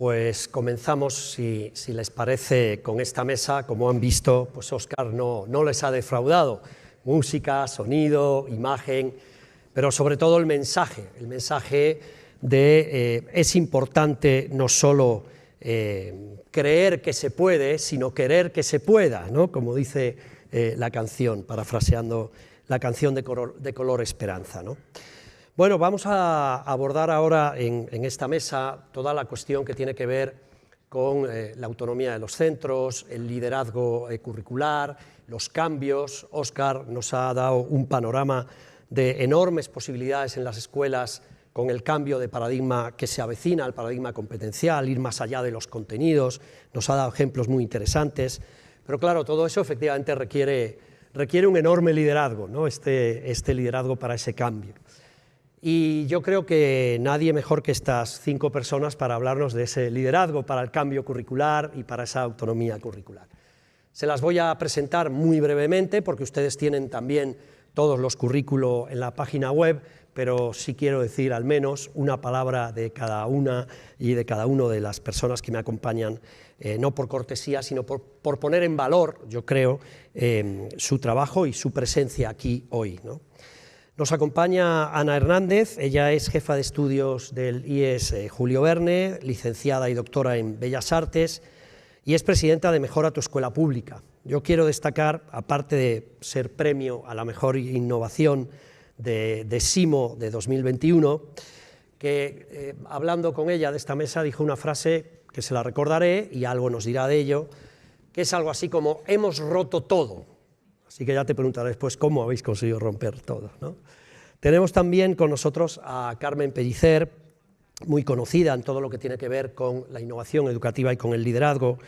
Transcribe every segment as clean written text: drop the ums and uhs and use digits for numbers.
Pues comenzamos, si les parece, con esta mesa. Como han visto, pues Óscar no les ha defraudado. Música, sonido, imagen, pero sobre todo el mensaje de es importante no solo creer que se puede, sino querer que se pueda, ¿no? Como dice la canción, parafraseando la canción de Color Esperanza, ¿no? Bueno, vamos a abordar ahora en esta mesa toda la cuestión que tiene que ver con la autonomía de los centros, el liderazgo curricular, los cambios. Óscar nos ha dado un panorama de enormes posibilidades en las escuelas con el cambio de paradigma que se avecina, el paradigma competencial, ir más allá de los contenidos. Nos ha dado ejemplos muy interesantes, pero claro, todo eso efectivamente requiere un enorme liderazgo, ¿no? Este liderazgo para ese cambio. Y yo creo que nadie mejor que estas 5 personas para hablarnos de ese liderazgo para el cambio curricular y para esa autonomía curricular. Se las voy a presentar muy brevemente porque ustedes tienen también todos los currículos en la página web, pero sí quiero decir al menos una palabra de cada una y de cada uno de las personas que me acompañan, no por cortesía, sino por poner en valor, yo creo, su trabajo y su presencia aquí hoy, ¿no? Nos acompaña Ana Hernández. Ella es jefa de estudios del IES Julio Verne, licenciada y doctora en Bellas Artes, y es presidenta de Mejora tu Escuela Pública. Yo quiero destacar, aparte de ser premio a la mejor innovación de SIMO de 2021, que hablando con ella de esta mesa dijo una frase que se la recordaré y algo nos dirá de ello, que es algo así como: hemos roto todo. Así que ya te preguntaré después cómo habéis conseguido romper todo, ¿no? Tenemos también con nosotros a Carmen Pellicer, muy conocida en todo lo que tiene que ver con la innovación educativa y con el liderazgo.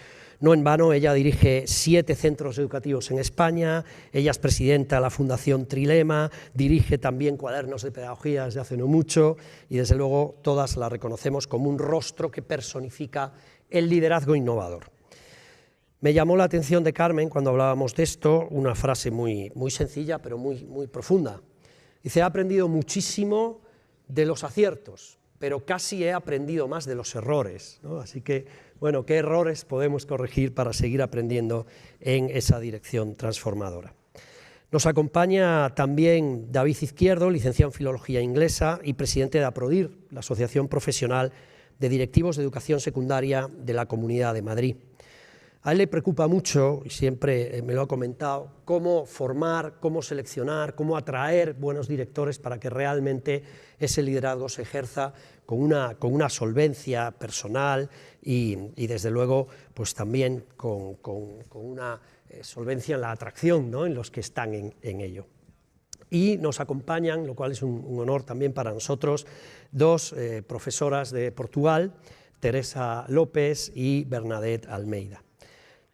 No en vano, ella dirige 7 centros educativos en España, ella es presidenta de la Fundación Trilema, dirige también Cuadernos de Pedagogía desde hace no mucho, y desde luego todas la reconocemos como un rostro que personifica el liderazgo innovador. Me llamó la atención de Carmen, cuando hablábamos de esto, una frase muy sencilla, pero muy profunda. Dice: he aprendido muchísimo de los aciertos, pero casi he aprendido más de los errores, ¿no? Así que, bueno, ¿qué errores podemos corregir para seguir aprendiendo en esa dirección transformadora? Nos acompaña también David Izquierdo, licenciado en Filología Inglesa y presidente de APRODIR, la Asociación Profesional de Directivos de Educación Secundaria de la Comunidad de Madrid. A él le preocupa mucho, y siempre me lo ha comentado, cómo formar, cómo seleccionar, cómo atraer buenos directores para que realmente ese liderazgo se ejerza con una solvencia personal y desde luego pues también con una solvencia en la atracción, ¿no?, en los que están en ello. Y nos acompañan, lo cual es un honor también para nosotros, 2 profesoras de Portugal, Teresa López y Bernadette Almeida.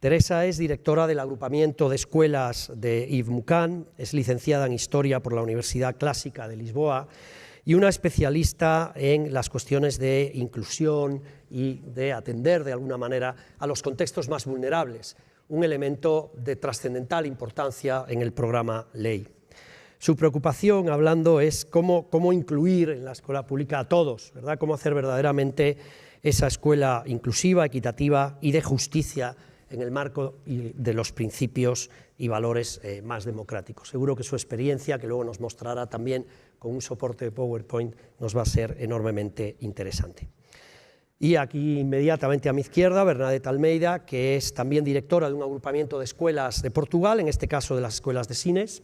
Teresa es directora del agrupamiento de escuelas de IVMUCAN, es licenciada en Historia por la Universidad Clásica de Lisboa y una especialista en las cuestiones de inclusión y de atender de alguna manera a los contextos más vulnerables, un elemento de trascendental importancia en el programa LEI. Su preocupación, hablando, es cómo incluir en la escuela pública a todos, ¿verdad? Cómo hacer verdaderamente esa escuela inclusiva, equitativa y de justicia en el marco de los principios y valores más democráticos. Seguro que su experiencia, que luego nos mostrará también con un soporte de PowerPoint, nos va a ser enormemente interesante. Y aquí inmediatamente a mi izquierda, Bernadette Almeida, que es también directora de un agrupamiento de escuelas de Portugal, en este caso de las escuelas de Sines,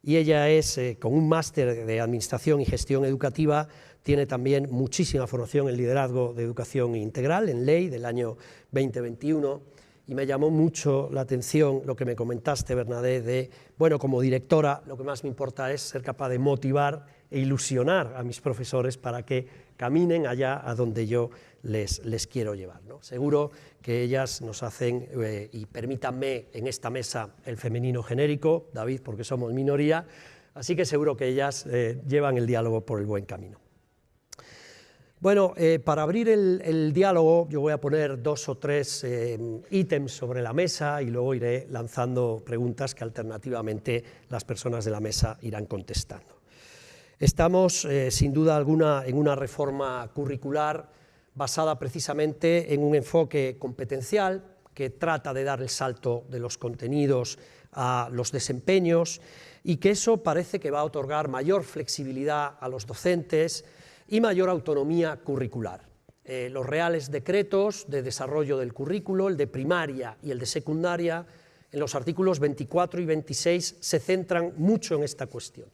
y ella es, con un máster de Administración y Gestión Educativa, tiene también muchísima formación en liderazgo de educación integral, en LEI, del año 2021, y me llamó mucho la atención lo que me comentaste, Bernadette, de, bueno, como directora, lo que más me importa es ser capaz de motivar e ilusionar a mis profesores para que caminen allá a donde yo les quiero llevar, ¿no? Seguro que ellas nos hacen, y permítanme en esta mesa el femenino genérico, David, porque somos minoría, así que seguro que ellas llevan el diálogo por el buen camino. Bueno, para abrir el diálogo yo voy a poner 2 o 3 ítems sobre la mesa y luego iré lanzando preguntas que alternativamente las personas de la mesa irán contestando. Estamos, sin duda alguna, en una reforma curricular basada precisamente en un enfoque competencial que trata de dar el salto de los contenidos a los desempeños y que eso parece que va a otorgar mayor flexibilidad a los docentes y mayor autonomía curricular. Los reales decretos de desarrollo del currículo, el de primaria y el de secundaria, en los artículos 24 y 26 se centran mucho en esta cuestión.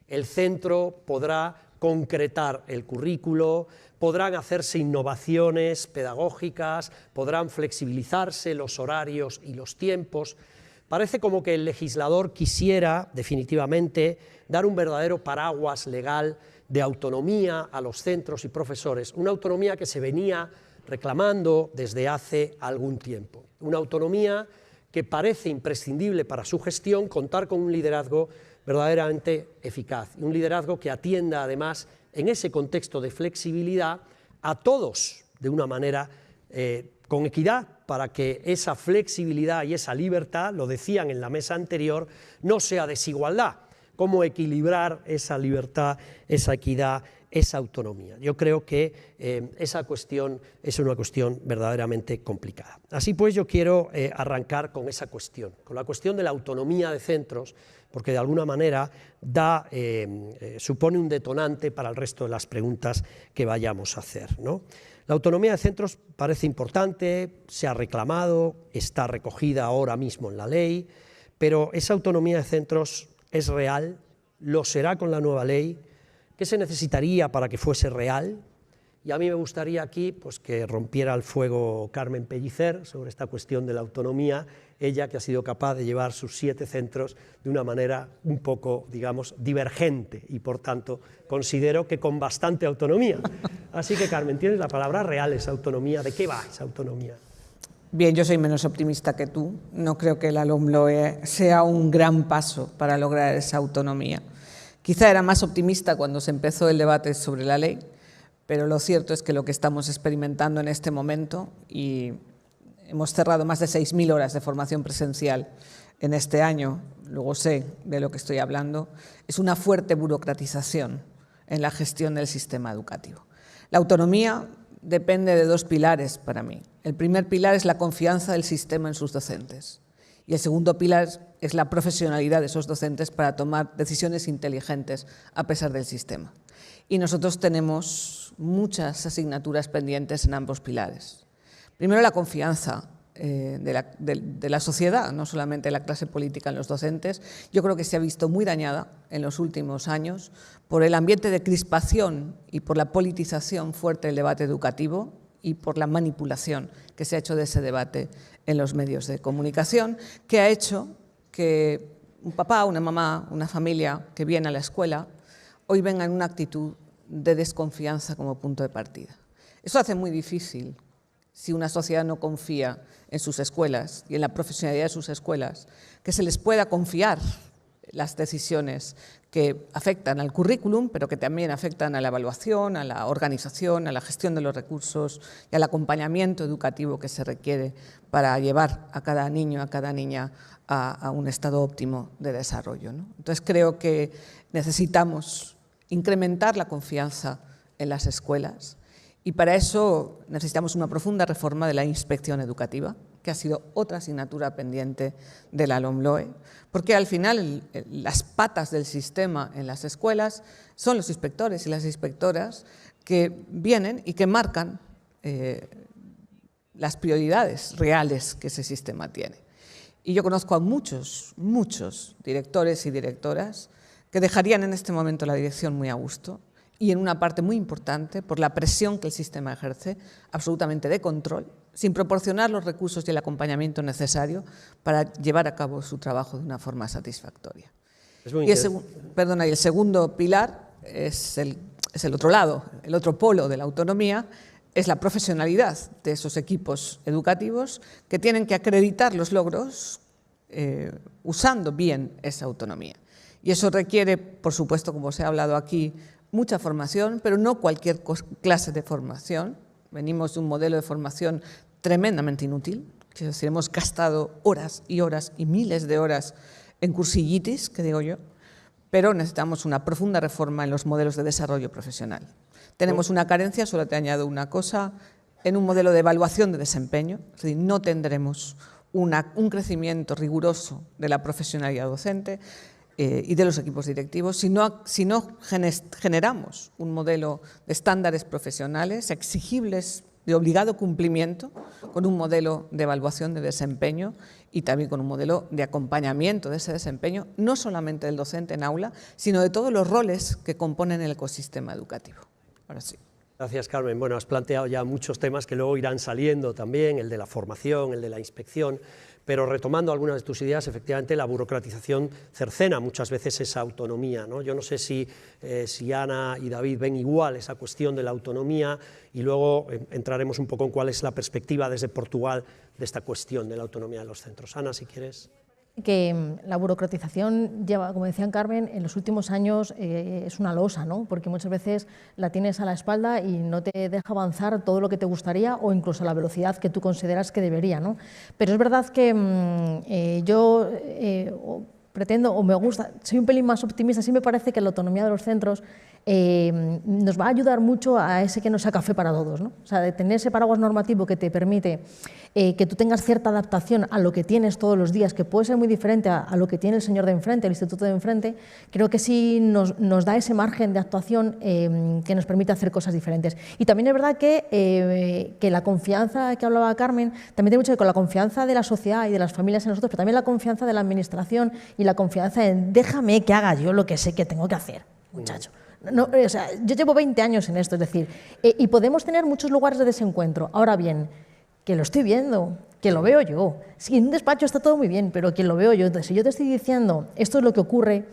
El centro podrá concretar el currículo, podrán hacerse innovaciones pedagógicas, podrán flexibilizarse los horarios y los tiempos. Parece como que el legislador quisiera, definitivamente, dar un verdadero paraguas legal de autonomía a los centros y profesores, una autonomía que se venía reclamando desde hace algún tiempo, una autonomía que parece imprescindible para su gestión contar con un liderazgo verdaderamente eficaz, y un liderazgo que atienda además en ese contexto de flexibilidad a todos de una manera con equidad, para que esa flexibilidad y esa libertad, lo decían en la mesa anterior, no sea desigualdad. Cómo equilibrar esa libertad, esa equidad, esa autonomía. Yo creo que esa cuestión es una cuestión verdaderamente complicada. Así pues, yo quiero arrancar con esa cuestión, con la cuestión de la autonomía de centros, porque de alguna manera supone un detonante para el resto de las preguntas que vayamos a hacer, ¿no? La autonomía de centros parece importante, se ha reclamado, está recogida ahora mismo en la ley, pero esa autonomía de centros es real, lo será con la nueva ley. ¿Qué se necesitaría para que fuese real? Y a mí me gustaría aquí pues, que rompiera el fuego Carmen Pellicer sobre esta cuestión de la autonomía, ella que ha sido capaz de llevar sus 7 centros de una manera un poco, digamos, divergente y por tanto considero que con bastante autonomía. Así que Carmen, tienes la palabra real, esa autonomía. ¿De qué va esa autonomía? Bien, yo soy menos optimista que tú. No creo que la LOMLOE sea un gran paso para lograr esa autonomía. Quizá era más optimista cuando se empezó el debate sobre la ley, pero lo cierto es que lo que estamos experimentando en este momento, y hemos cerrado más de 6.000 horas de formación presencial en este año, luego sé de lo que estoy hablando, es una fuerte burocratización en la gestión del sistema educativo. La autonomía depende de 2 pilares para mí. El primer pilar es la confianza del sistema en sus docentes. Y el segundo pilar es la profesionalidad de esos docentes para tomar decisiones inteligentes a pesar del sistema. Y nosotros tenemos muchas asignaturas pendientes en ambos pilares. Primero, la confianza de la sociedad, no solamente de la clase política en los docentes. Yo creo que se ha visto muy dañada en los últimos años por el ambiente de crispación y por la politización fuerte del debate educativo y por la manipulación que se ha hecho de ese debate en los medios de comunicación, que ha hecho que un papá, una mamá, una familia que viene a la escuela hoy venga en una actitud de desconfianza como punto de partida. Eso hace muy difícil, si una sociedad no confía en sus escuelas y en la profesionalidad de sus escuelas, que se les pueda confiar las decisiones que afectan al currículum, pero que también afectan a la evaluación, a la organización, a la gestión de los recursos y al acompañamiento educativo que se requiere para llevar a cada niño, a cada niña a un estado óptimo de desarrollo, ¿no? Entonces creo que necesitamos incrementar la confianza en las escuelas y para eso necesitamos una profunda reforma de la inspección educativa, que ha sido otra asignatura pendiente de la LOMLOE, porque al final las patas del sistema en las escuelas son los inspectores y las inspectoras que vienen y que marcan las prioridades reales que ese sistema tiene. Y yo conozco a muchos directores y directoras que dejarían en este momento la dirección muy a gusto y en una parte muy importante por la presión que el sistema ejerce, absolutamente de control, sin proporcionar los recursos y el acompañamiento necesario para llevar a cabo su trabajo de una forma satisfactoria. Y el segundo pilar es el otro lado, el otro polo de la autonomía, es la profesionalidad de esos equipos educativos que tienen que acreditar los logros usando bien esa autonomía. Y eso requiere, por supuesto, como se ha hablado aquí, mucha formación, pero no cualquier clase de formación. Venimos de un modelo de formación tremendamente inútil, que hemos gastado horas y horas y miles de horas en cursillitis, que digo yo, pero necesitamos una profunda reforma en los modelos de desarrollo profesional. Tenemos una carencia, solo te añado una cosa, en un modelo de evaluación de desempeño, es decir, no tendremos un crecimiento riguroso de la profesionalidad docente y de los equipos directivos si no generamos un modelo de estándares profesionales exigibles de obligado cumplimiento, con un modelo de evaluación de desempeño y también con un modelo de acompañamiento de ese desempeño, no solamente del docente en aula, sino de todos los roles que componen el ecosistema educativo. Ahora sí. Gracias, Carmen. Bueno, has planteado ya muchos temas que luego irán saliendo también, el de la formación, el de la inspección, pero retomando algunas de tus ideas, efectivamente la burocratización cercena muchas veces esa autonomía, ¿no? Yo no sé si Ana y David ven igual esa cuestión de la autonomía y luego entraremos un poco en cuál es la perspectiva desde Portugal de esta cuestión de la autonomía de los centros. Ana, si quieres. Que la burocratización lleva, como decían Carmen, en los últimos años es una losa, ¿no? Porque muchas veces la tienes a la espalda y no te deja avanzar todo lo que te gustaría o incluso a la velocidad que tú consideras que debería, ¿no? Pero es verdad que yo pretendo o me gusta, soy un pelín más optimista, sí me parece que la autonomía de los centros nos va a ayudar mucho a ese que no sea café para todos, ¿no? O sea, de tener ese paraguas normativo que te permite que tú tengas cierta adaptación a lo que tienes todos los días, que puede ser muy diferente a lo que tiene el señor de enfrente, el instituto de enfrente, creo que sí nos da ese margen de actuación que nos permite hacer cosas diferentes. Y también es verdad que la confianza que hablaba Carmen, también tiene mucho que ver con la confianza de la sociedad y de las familias en nosotros, pero también la confianza de la administración y la confianza en déjame que haga yo lo que sé que tengo que hacer, muchacho. No, o sea, yo llevo 20 años en esto, es decir, y podemos tener muchos lugares de desencuentro. Ahora bien, que lo estoy viendo, que lo veo yo. Sí, en un despacho está todo muy bien, pero que lo veo yo. Entonces, si yo te estoy diciendo esto es lo que ocurre,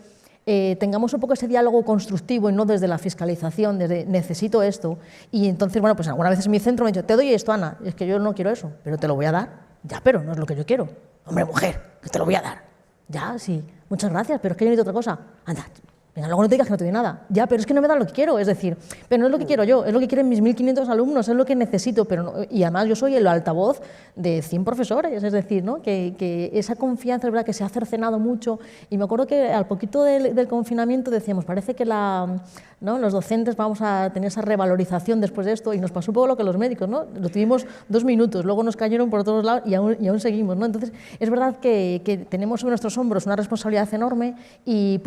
tengamos un poco ese diálogo constructivo y no desde la fiscalización, desde necesito esto. Y entonces, bueno, pues algunas veces en mi centro me han dicho, te doy esto, Ana, es que yo no quiero eso, pero te lo voy a dar. Ya, pero no es lo que yo quiero. Hombre, mujer, que te lo voy a dar. Ya, sí, muchas gracias, pero es que yo necesito otra cosa. Anda. Venga, luego no te digas que no te doy nada. Ya, pero es que no me dan lo que quiero, es decir, pero no es lo que quiero yo, es lo que quieren mis 1.500 alumnos, es lo que necesito, pero no, y además yo soy el altavoz de 100 profesores, es decir, ¿no? que esa confianza es verdad que se ha cercenado mucho, y me acuerdo que al poquito del confinamiento decíamos, parece que ¿no? los docentes vamos a tener esa revalorización después de esto, y nos pasó un poco lo que los médicos, ¿no? Lo tuvimos 2 minutos, luego nos cayeron por todos lados y aún seguimos, ¿no? Entonces, es verdad que tenemos sobre nuestros hombros una responsabilidad enorme y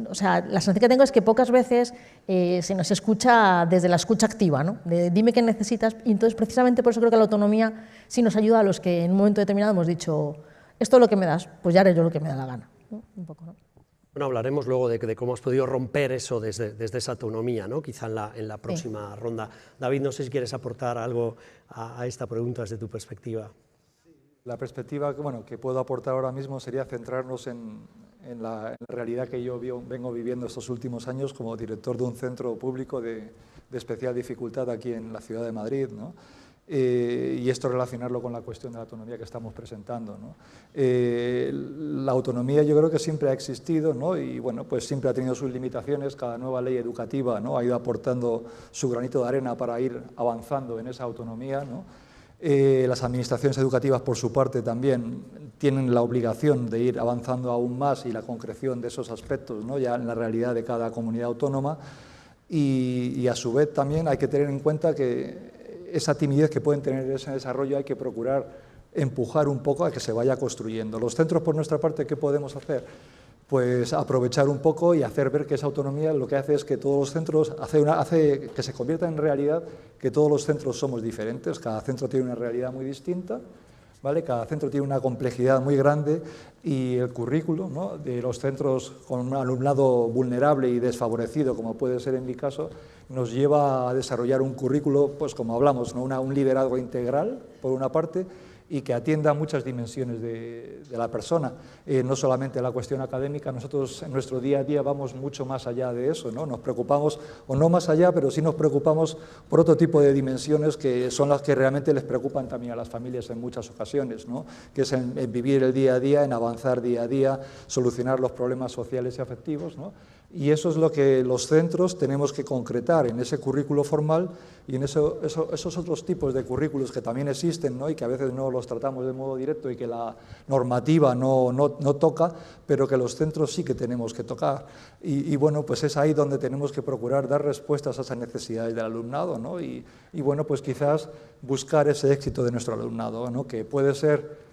o sea, la sensación que tengo es que pocas veces se nos escucha desde la escucha activa, ¿no? De dime qué necesitas, y entonces precisamente por eso creo que la autonomía sí nos ayuda a los que en un momento determinado hemos dicho, esto es lo que me das, pues ya haré yo lo que me da la gana, ¿no? Un poco, ¿no? Bueno, hablaremos luego de cómo has podido romper eso desde esa autonomía, ¿no? Quizá en la próxima ronda. David, no sé si quieres aportar algo a esta pregunta desde tu perspectiva. La perspectiva que puedo aportar ahora mismo sería centrarnos en la realidad que yo vengo viviendo estos últimos años como director de un centro público de especial dificultad aquí en la ciudad de Madrid, ¿no? Y esto relacionarlo con la cuestión de la autonomía que estamos presentando, ¿no? La autonomía yo creo que siempre ha existido, ¿no? Y bueno, pues siempre ha tenido sus limitaciones. Cada nueva ley educativa, ¿no? ha ido aportando su granito de arena para ir avanzando en esa autonomía, ¿no? Las administraciones educativas, por su parte, también tienen la obligación de ir avanzando aún más y la concreción de esos aspectos, ¿no? ya en la realidad de cada comunidad autónoma, y a su vez también hay que tener en cuenta que esa timidez que pueden tener ese desarrollo hay que procurar empujar un poco a que se vaya construyendo. Los centros, por nuestra parte, ¿qué podemos hacer? Pues aprovechar un poco y hacer ver que esa autonomía lo que hace es que todos los centros, hace que se convierta en realidad que todos los centros somos diferentes, cada centro tiene una realidad muy distinta, ¿vale? Cada centro tiene una complejidad muy grande y el currículo, ¿no? de los centros con un alumnado vulnerable y desfavorecido, como puede ser en mi caso, nos lleva a desarrollar un currículo, pues como hablamos, ¿no? un liderazgo integral, por una parte, y que atienda muchas dimensiones de la persona, no solamente la cuestión académica. Nosotros en nuestro día a día vamos mucho más allá de eso, ¿no? Nos preocupamos, o no más allá, pero sí nos preocupamos por otro tipo de dimensiones que son las que realmente les preocupan también a las familias en muchas ocasiones, ¿no? Que es en vivir el día a día, en avanzar día a día, solucionar los problemas sociales y afectivos, ¿no? Y eso es lo que los centros tenemos que concretar en ese currículo formal y en esos otros tipos de currículos que también existen, ¿no? Y que a veces no los tratamos de modo directo y que la normativa no toca, pero que los centros sí que tenemos que tocar. Y bueno, pues es ahí donde tenemos que procurar dar respuestas a esas necesidades del alumnado, ¿no? Y bueno, pues quizás buscar ese éxito de nuestro alumnado, ¿no? Que puede ser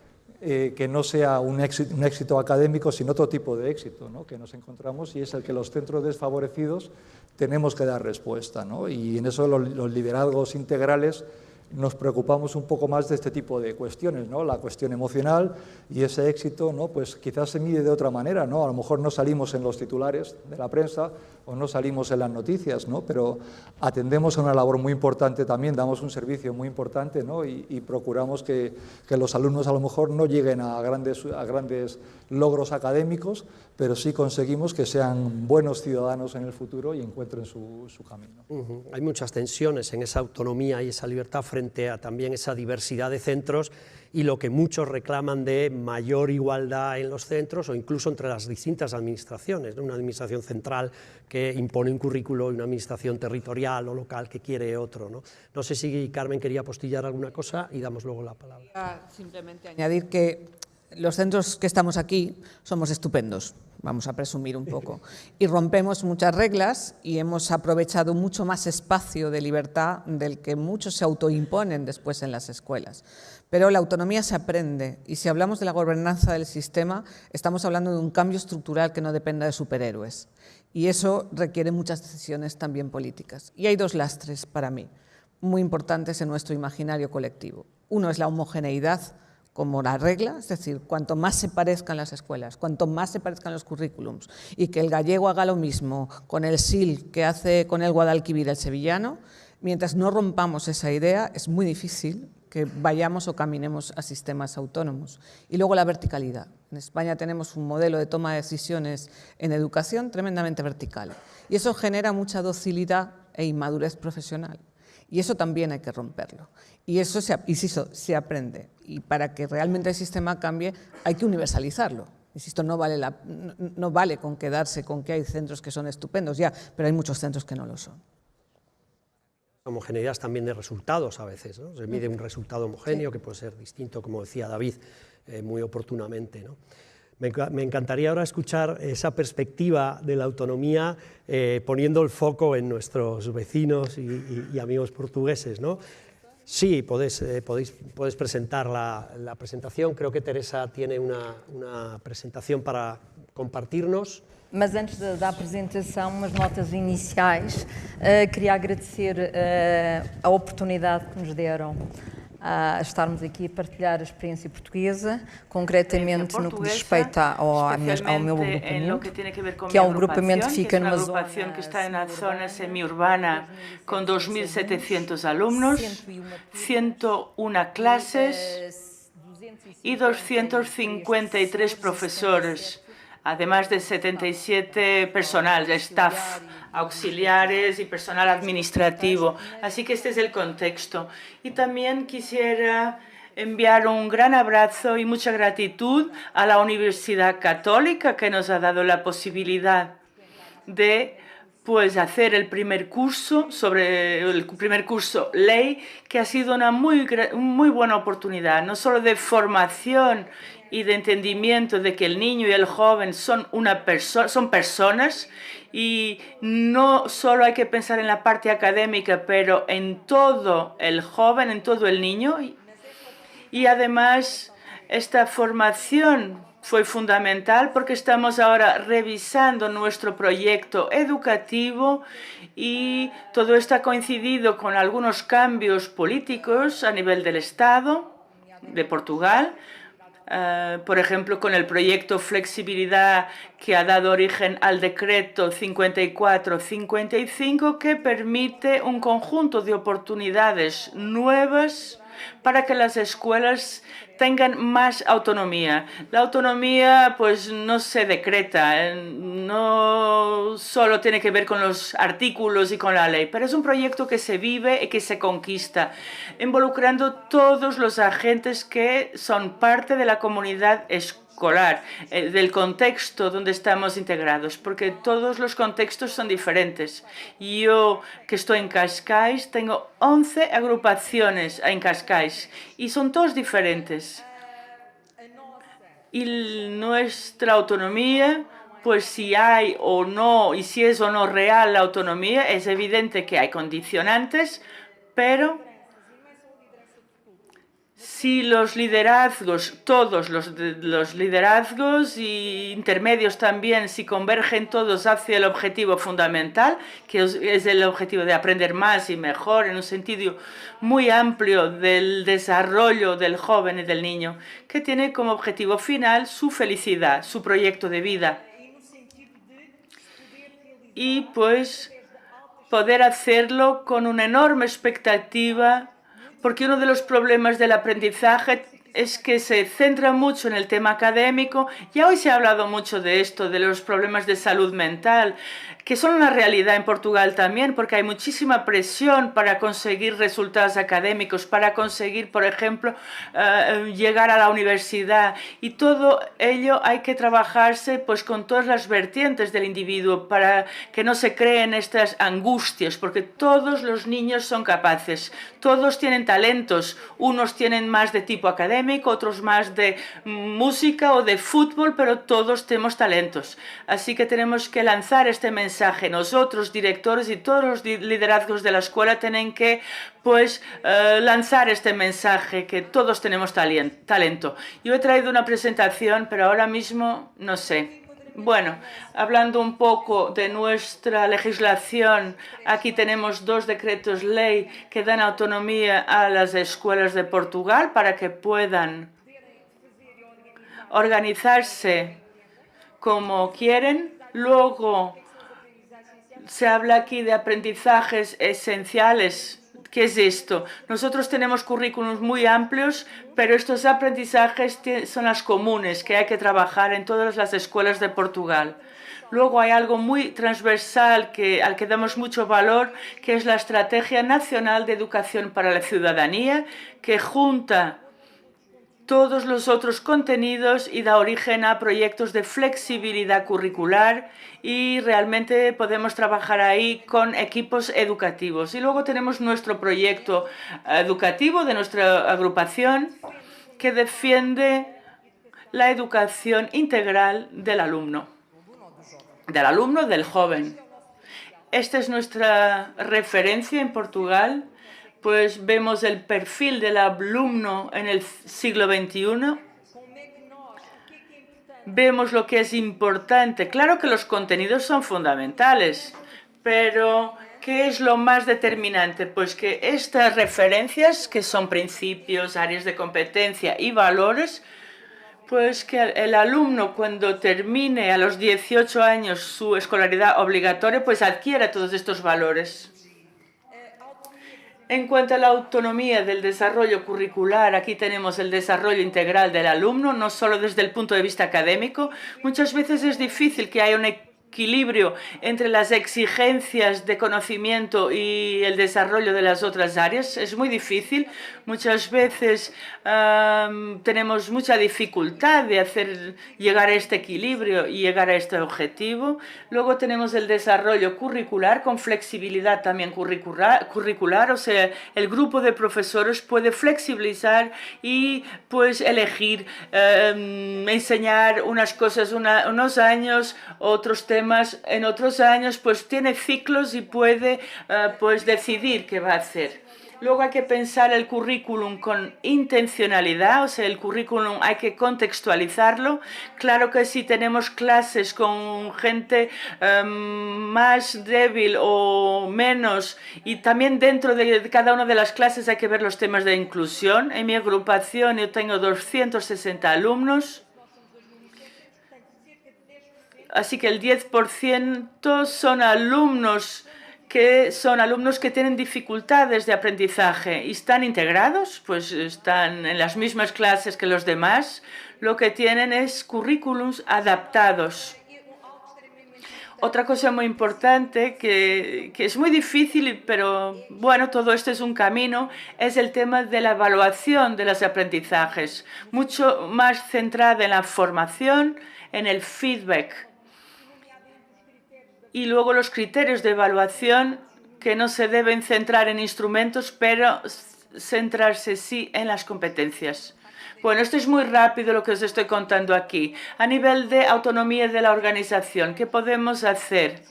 que no sea un éxito académico, sino otro tipo de éxito, ¿no? Que nos encontramos, y es el que los centros desfavorecidos tenemos que dar respuesta, ¿no? Y en eso los liderazgos integrales nos preocupamos un poco más de este tipo de cuestiones, ¿no? La cuestión emocional y ese éxito, ¿no? Pues quizás se mide de otra manera, ¿no? A lo mejor no salimos en los titulares de la prensa o no salimos en las noticias, ¿no? Pero atendemos a una labor muy importante también, damos un servicio muy importante, ¿no? Y procuramos que los alumnos a lo mejor no lleguen a grandes logros académicos, pero sí conseguimos que sean buenos ciudadanos en el futuro y encuentren su camino. Hay muchas tensiones en esa autonomía y esa libertad frente a también esa diversidad de centros y lo que muchos reclaman de mayor igualdad en los centros o incluso entre las distintas administraciones, ¿no? Una administración central que impone un currículo y una administración territorial o local que quiere otro, ¿no? No sé si Carmen quería apostillar alguna cosa y damos luego la palabra. Simplemente añadir que los centros que estamos aquí somos estupendos, vamos a presumir un poco, y rompemos muchas reglas y hemos aprovechado mucho más espacio de libertad del que muchos se autoimponen después en las escuelas. Pero la autonomía se aprende y si hablamos de la gobernanza del sistema estamos hablando de un cambio estructural que no dependa de superhéroes y eso requiere muchas decisiones también políticas. Y hay dos lastres para mí muy importantes en nuestro imaginario colectivo. Uno es la homogeneidad como la regla, es decir, cuanto más se parezcan las escuelas, cuanto más se parezcan los currículums y que el gallego haga lo mismo con el SIL que hace con el Guadalquivir el sevillano, mientras no rompamos esa idea es muy difícil que vayamos o caminemos a sistemas autónomos. Y luego la verticalidad. En España tenemos un modelo de toma de decisiones en educación tremendamente vertical y eso genera mucha docilidad e inmadurez profesional. Y eso también hay que romperlo. Y eso se aprende. Y para que realmente el sistema cambie hay que universalizarlo. Insisto, no vale con quedarse con que hay centros que son estupendos, ya, pero hay muchos centros que no lo son. Homogeneidad también de resultados a veces, ¿no? Se mide un resultado homogéneo que puede ser distinto, como decía David, muy oportunamente, ¿no? Me encantaría ahora escuchar esa perspectiva de la autonomía poniendo el foco en nuestros vecinos y amigos portugueses, ¿no? Sí, puedes presentar la presentación. Creo que Teresa tiene una presentación para compartirnos. Mas antes da apresentação, umas notas iniciais, queria agradecer a oportunidade que nos deram a estarmos aqui a partilhar a experiência portuguesa, concretamente no que diz respeito ao meu agrupamento, que é um agrupamento que fica numa zona que está na zona semiurbana com 2.700 alumnos, 101 clases e 253 profesores, además de 77 personal, staff, auxiliares y personal administrativo. Así que este es el contexto. Y también quisiera enviar un gran abrazo y mucha gratitud a la Universidad Católica que nos ha dado la posibilidad de hacer el primer curso ley, que ha sido una muy buena oportunidad, no solo de formación y de entendimiento de que el niño y el joven son personas y no solo hay que pensar en la parte académica, pero en todo el joven, en todo el niño. Y además esta formación fue fundamental porque estamos ahora revisando nuestro proyecto educativo y todo esto ha coincidido con algunos cambios políticos a nivel del Estado de Portugal. Por ejemplo, con el proyecto Flexibilidad que ha dado origen al decreto 54-55 que permite un conjunto de oportunidades nuevas para que las escuelas tengan más autonomía. La autonomía pues no se decreta, no solo tiene que ver con los artículos y con la ley, pero es un proyecto que se vive y que se conquista, involucrando todos los agentes que son parte de la comunidad escolar escolar, del contexto donde estamos integrados, porque todos los contextos son diferentes. Yo, que estoy en Cascais, tengo 11 agrupaciones en Cascais y son todos diferentes. Y nuestra autonomía, pues si hay o no, y si es o no real la autonomía, es evidente que hay condicionantes, pero si los liderazgos, todos los liderazgos y intermedios también, si convergen todos hacia el objetivo fundamental, que es el objetivo de aprender más y mejor en un sentido muy amplio del desarrollo del joven y del niño, que tiene como objetivo final su felicidad, su proyecto de vida. Y pues poder hacerlo con una enorme expectativa, porque uno de los problemas del aprendizaje es que se centra mucho en el tema académico. Ya hoy se ha hablado mucho de esto, de los problemas de salud mental, que son una realidad en Portugal también, porque hay muchísima presión para conseguir resultados académicos, para conseguir, por ejemplo, llegar a la universidad. Y todo ello hay que trabajarse pues con todas las vertientes del individuo para que no se creen estas angustias, porque todos los niños son capaces, todos tienen talentos, unos tienen más de tipo académico, otros más de música o de fútbol, pero todos tenemos talentos. Así que tenemos que lanzar este mensaje. Nosotros, directores y todos los liderazgos de la escuela tienen que pues lanzar este mensaje, que todos tenemos talento. Yo he traído una presentación, pero ahora mismo no sé. Bueno, hablando un poco de nuestra legislación, aquí tenemos 2 decretos ley que dan autonomía a las escuelas de Portugal para que puedan organizarse como quieren. Luego se habla aquí de aprendizajes esenciales. ¿Qué es esto? Nosotros tenemos currículums muy amplios, pero estos aprendizajes son las comunes que hay que trabajar en todas las escuelas de Portugal. Luego hay algo muy transversal al que damos mucho valor, que es la Estrategia Nacional de Educación para la Ciudadanía, que junta todos los otros contenidos y da origen a proyectos de flexibilidad curricular, y realmente podemos trabajar ahí con equipos educativos. Y luego tenemos nuestro proyecto educativo de nuestra agrupación, que defiende la educación integral del alumno, del joven. Esta es nuestra referencia en Portugal. Pues vemos el perfil del alumno en el siglo XXI. Vemos lo que es importante. Claro que los contenidos son fundamentales, pero ¿qué es lo más determinante? Pues que estas referencias, que son principios, áreas de competencia y valores, pues que el alumno, cuando termine a los 18 años su escolaridad obligatoria, pues adquiera todos estos valores. En cuanto a la autonomía del desarrollo curricular, aquí tenemos el desarrollo integral del alumno, no solo desde el punto de vista académico. Muchas veces es difícil que haya un equilibrio entre las exigencias de conocimiento y el desarrollo de las otras áreas. Es muy difícil. Muchas veces tenemos mucha dificultad de hacer llegar a este equilibrio y llegar a este objetivo. Luego tenemos el desarrollo curricular con flexibilidad también curricular, o sea, el grupo de profesores puede flexibilizar y pues elegir enseñar unas cosas unos años, otros temas en otros años, pues tiene ciclos y puede pues decidir qué va a hacer. Luego hay que pensar el currículum con intencionalidad, o sea, el currículum hay que contextualizarlo. Claro que si tenemos clases con gente más débil o menos, y también dentro de cada una de las clases hay que ver los temas de inclusión. En mi agrupación yo tengo 260 alumnos. Así que el 10% son alumnos que tienen dificultades de aprendizaje y están integrados, pues están en las mismas clases que los demás. Lo que tienen es currículums adaptados. Otra cosa muy importante que es muy difícil, pero bueno, todo esto es un camino, es el tema de la evaluación de los aprendizajes, mucho más centrada en la formación, en el feedback. Y luego los criterios de evaluación que no se deben centrar en instrumentos, pero centrarse sí en las competencias. Bueno, esto es muy rápido lo que os estoy contando aquí. A nivel de autonomía de la organización, ¿qué podemos hacer?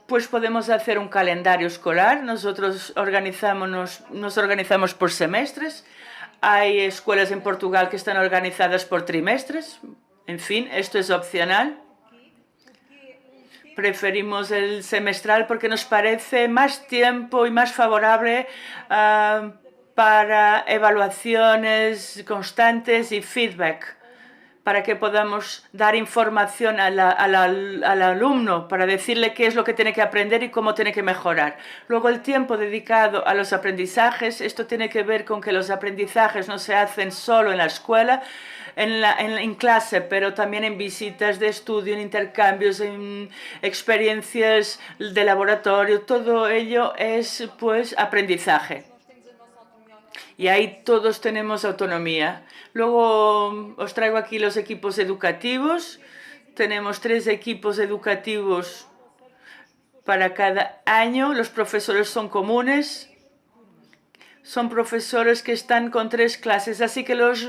Pues podemos hacer un calendario escolar. Nosotros nos organizamos por semestres. Hay escuelas en Portugal que están organizadas por trimestres. En fin, esto es opcional. Preferimos el semestral porque nos parece más tiempo y más favorable para evaluaciones constantes y feedback, para que podamos dar información al alumno, para decirle qué es lo que tiene que aprender y cómo tiene que mejorar. Luego, el tiempo dedicado a los aprendizajes, esto tiene que ver con que los aprendizajes no se hacen solo en la escuela, en clase, pero también en visitas de estudio, en intercambios, en experiencias de laboratorio. Todo ello es, pues, aprendizaje. Y ahí todos tenemos autonomía. Luego os traigo aquí los equipos educativos. Tenemos 3 equipos educativos para cada año. Los profesores son comunes. Son profesores que están con 3 clases, así que los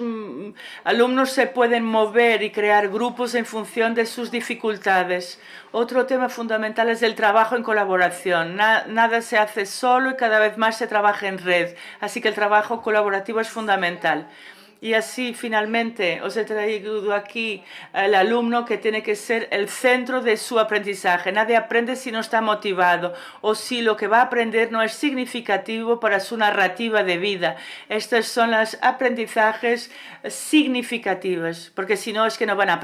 alumnos se pueden mover y crear grupos en función de sus dificultades. Otro tema fundamental es el trabajo en colaboración. Nada se hace solo y cada vez más se trabaja en red, así que el trabajo colaborativo es fundamental. Y así, finalmente, os he traído aquí al alumno que tiene que ser el centro de su aprendizaje. Nadie aprende si no está motivado o si lo que va a aprender no es significativo para su narrativa de vida. Estos son los aprendizajes significativos, porque si no es que no van a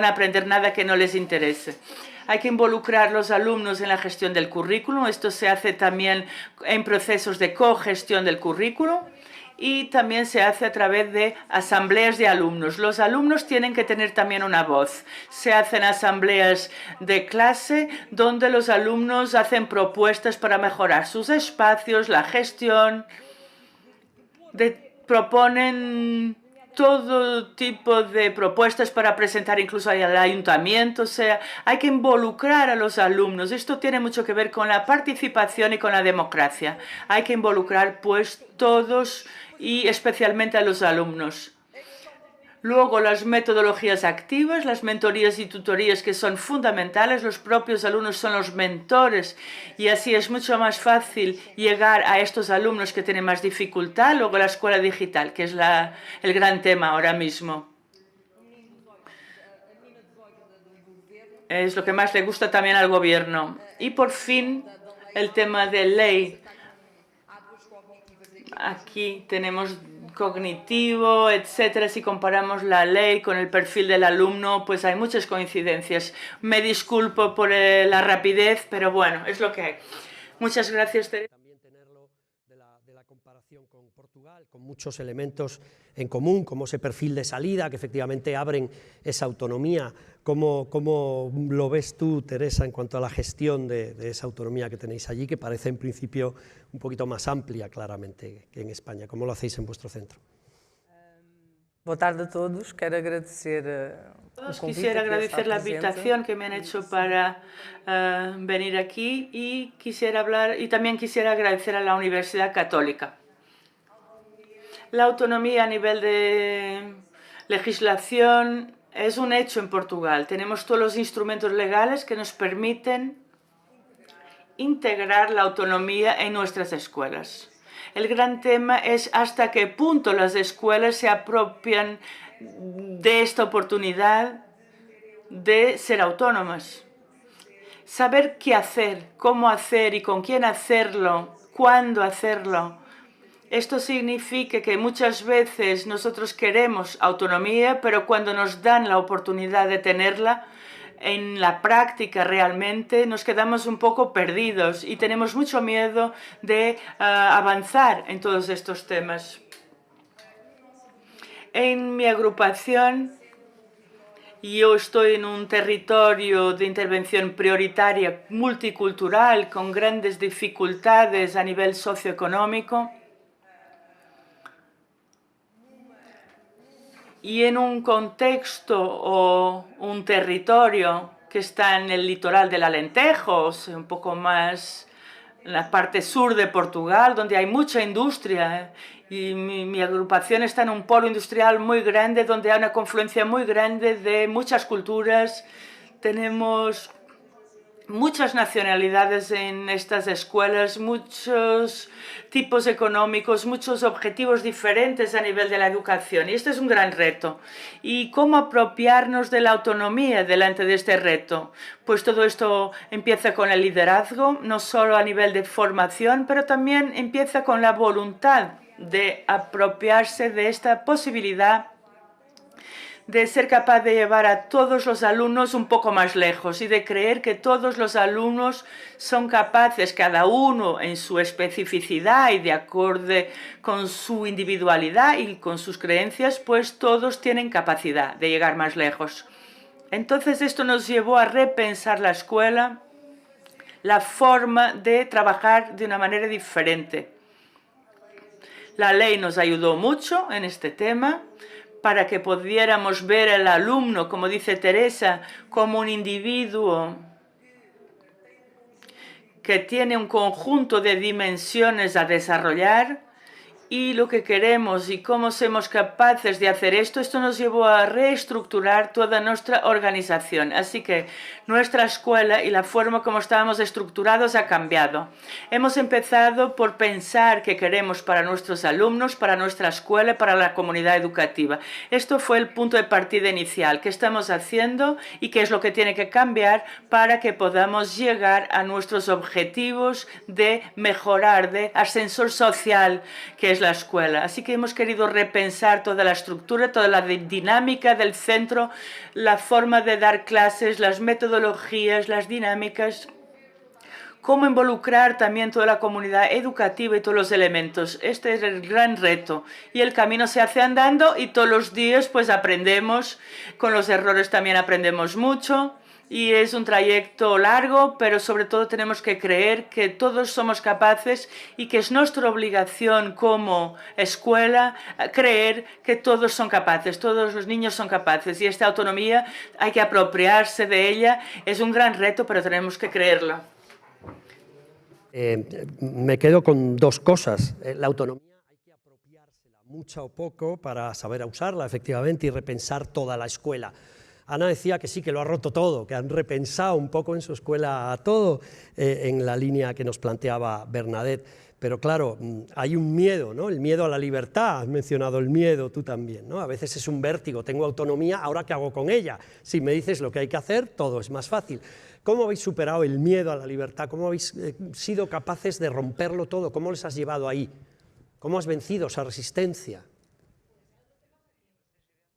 aprender nada que no les interese. Hay que involucrar a los alumnos en la gestión del currículum. Esto se hace también en procesos de cogestión del currículum. Y también se hace a través de asambleas de alumnos. Los alumnos tienen que tener también una voz. Se hacen asambleas de clase donde los alumnos hacen propuestas para mejorar sus espacios, la gestión. Proponen todo tipo de propuestas para presentar incluso al ayuntamiento. O sea, hay que involucrar a los alumnos. Esto tiene mucho que ver con la participación y con la democracia. Hay que involucrar, pues, todos y especialmente a los alumnos. Luego, las metodologías activas, las mentorías y tutorías que son fundamentales. Los propios alumnos son los mentores y así es mucho más fácil llegar a estos alumnos que tienen más dificultad. Luego, la escuela digital, que es el gran tema ahora mismo. Es lo que más le gusta también al gobierno. Y por fin, el tema de ley. Aquí tenemos cognitivo, etcétera. Si comparamos la ley con el perfil del alumno, pues hay muchas coincidencias. Me disculpo por la rapidez, pero bueno, es lo que hay. Muchas gracias, Teresa. También tenerlo de la comparación con Portugal, con muchos elementos en común, como ese perfil de salida, que efectivamente abren esa autonomía. ¿Cómo lo ves tú, Teresa, en cuanto a la gestión de esa autonomía que tenéis allí, que parece en principio un poquito más amplia, claramente, que en España? ¿Cómo lo hacéis en vuestro centro? Boa tarde a todos. Quero agradecer Quisiera agradecer la invitación que me han hecho para venir aquí y también quisiera agradecer a la Universidad Católica. La autonomía a nivel de legislación es un hecho en Portugal. Tenemos todos los instrumentos legales que nos permiten integrar la autonomía en nuestras escuelas. El gran tema es hasta qué punto las escuelas se apropian de esta oportunidad de ser autónomas. Saber qué hacer, cómo hacer y con quién hacerlo, cuándo hacerlo. Esto significa que muchas veces nosotros queremos autonomía, pero cuando nos dan la oportunidad de tenerla, en la práctica realmente nos quedamos un poco perdidos y tenemos mucho miedo de avanzar en todos estos temas. En mi agrupación y yo estoy en un territorio de intervención prioritaria multicultural con grandes dificultades a nivel socioeconómico. Y en un contexto o un territorio que está en el litoral del Alentejo, un poco más en la parte sur de Portugal, donde hay mucha industria, y mi agrupación está en un polo industrial muy grande, donde hay una confluencia muy grande de muchas culturas. Tenemos muchas nacionalidades en estas escuelas, muchos tipos económicos, muchos objetivos diferentes a nivel de la educación. Y este es un gran reto. ¿Y cómo apropiarnos de la autonomía delante de este reto? Pues todo esto empieza con el liderazgo, no solo a nivel de formación, pero también empieza con la voluntad de apropiarse de esta posibilidad de ser capaz de llevar a todos los alumnos un poco más lejos y de creer que todos los alumnos son capaces, cada uno en su especificidad y de acuerdo con su individualidad y con sus creencias, pues todos tienen capacidad de llegar más lejos. Entonces esto nos llevó a repensar la escuela, la forma de trabajar de una manera diferente. La ley nos ayudó mucho en este tema, para que pudiéramos ver al alumno, como dice Teresa, como un individuo que tiene un conjunto de dimensiones a desarrollar, y lo que queremos y cómo somos capaces de hacer esto nos llevó a reestructurar toda nuestra organización. Así que nuestra escuela y la forma como estábamos estructurados ha cambiado. Hemos empezado por pensar qué queremos para nuestros alumnos, para nuestra escuela, para la comunidad educativa. Esto fue el punto de partida inicial. ¿Qué estamos haciendo y qué es lo que tiene que cambiar para que podamos llegar a nuestros objetivos de mejorar, de ascensor social, que es la escuela? Así que hemos querido repensar toda la estructura, toda la dinámica del centro, la forma de dar clases, las metodologías, las dinámicas, cómo involucrar también toda la comunidad educativa y todos los elementos. Este es el gran reto y el camino se hace andando y todos los días pues aprendemos, con los errores también aprendemos mucho. Y es un trayecto largo, pero sobre todo tenemos que creer que todos somos capaces y que es nuestra obligación como escuela creer que todos son capaces, todos los niños son capaces. Y esta autonomía hay que apropiarse de ella. Es un gran reto, pero tenemos que creerlo. Me quedo con dos cosas. La autonomía hay que apropiársela mucho o poco para saber usarla, efectivamente, y repensar toda la escuela. Ana decía que sí, que lo ha roto todo, que han repensado un poco en su escuela a todo, en la línea que nos planteaba Bernadette. Pero claro, hay un miedo, ¿no? El miedo a la libertad, has mencionado el miedo tú también, ¿no? A veces es un vértigo, tengo autonomía, ¿ahora qué hago con ella? Si me dices lo que hay que hacer, todo es más fácil. ¿Cómo habéis superado el miedo a la libertad? ¿Cómo habéis sido capaces de romperlo todo? ¿Cómo les has llevado ahí? ¿Cómo has vencido esa resistencia?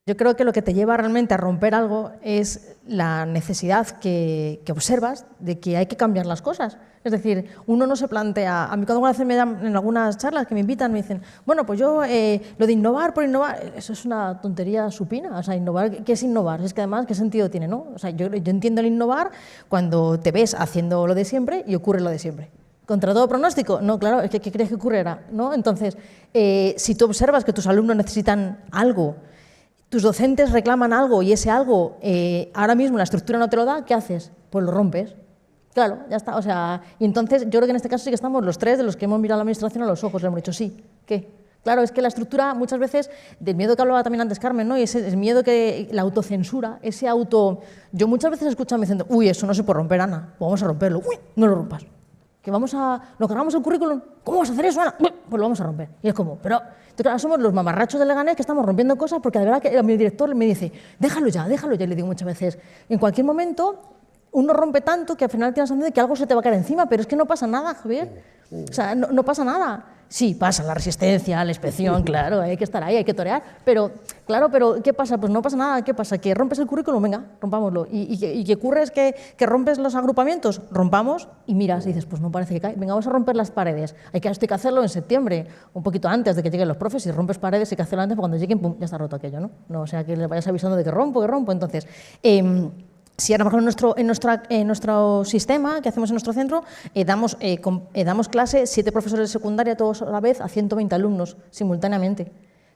Yo creo que lo que te lleva realmente a romper algo es la necesidad que observas de que hay que cambiar las cosas. Es decir, uno no se plantea... A mí cuando me dan en algunas charlas que me invitan, me dicen, bueno, pues yo lo de innovar por innovar, eso es una tontería supina. O sea, innovar, ¿qué es innovar? Es que además, ¿qué sentido tiene, no? O sea, yo entiendo el innovar cuando te ves haciendo lo de siempre y ocurre lo de siempre. ¿Contra todo pronóstico? No, claro, es que ¿qué crees que ocurrirá? ¿No? Entonces, si tú observas que tus alumnos necesitan algo, tus docentes reclaman algo y ese algo ahora mismo la estructura no te lo da, ¿qué haces? Pues lo rompes. Claro, ya está. O sea, y entonces yo creo que en este caso sí que estamos los tres de los que hemos mirado a la administración a los ojos, le hemos dicho sí, ¿qué? Claro, es que la estructura muchas veces, del miedo que hablaba también antes Carmen, ¿no? Y ese miedo que la autocensura, ese auto... Yo muchas veces escucho diciendo, uy, eso no se puede romper, Ana, vamos a romperlo. Uy, no lo rompas. Que vamos a... Lo cargamos el currículum, ¿cómo vas a hacer eso, Ana? Pues lo vamos a romper. Y es como, pero... Entonces, ahora somos los mamarrachos de Leganés que estamos rompiendo cosas porque de verdad que mi director me dice, déjalo ya, déjalo ya. Y le digo muchas veces, en cualquier momento, uno rompe tanto que al final tienes la sensación de que algo se te va a caer encima, pero es que no pasa nada, Javier. O sea, no pasa nada. Sí, pasa la resistencia, la inspección, claro, hay que estar ahí, hay que torear, pero claro, pero ¿qué pasa? Pues no pasa nada, ¿qué pasa? ¿Que rompes el currículum? Venga, rompámoslo. ¿Y qué ocurre es que rompes los agrupamientos? Rompamos y miras y dices, pues no parece que cae, venga, vamos a romper las paredes. Esto hay que hacerlo en septiembre, un poquito antes de que lleguen los profes, si rompes paredes hay que hacerlo antes, porque cuando lleguen, pum, ya está roto aquello, ¿no? O sea, que les vayas avisando de que rompo, entonces... si a lo mejor en nuestro sistema que hacemos en nuestro centro damos clase 7 profesores de secundaria todos a la vez a 120 alumnos simultáneamente.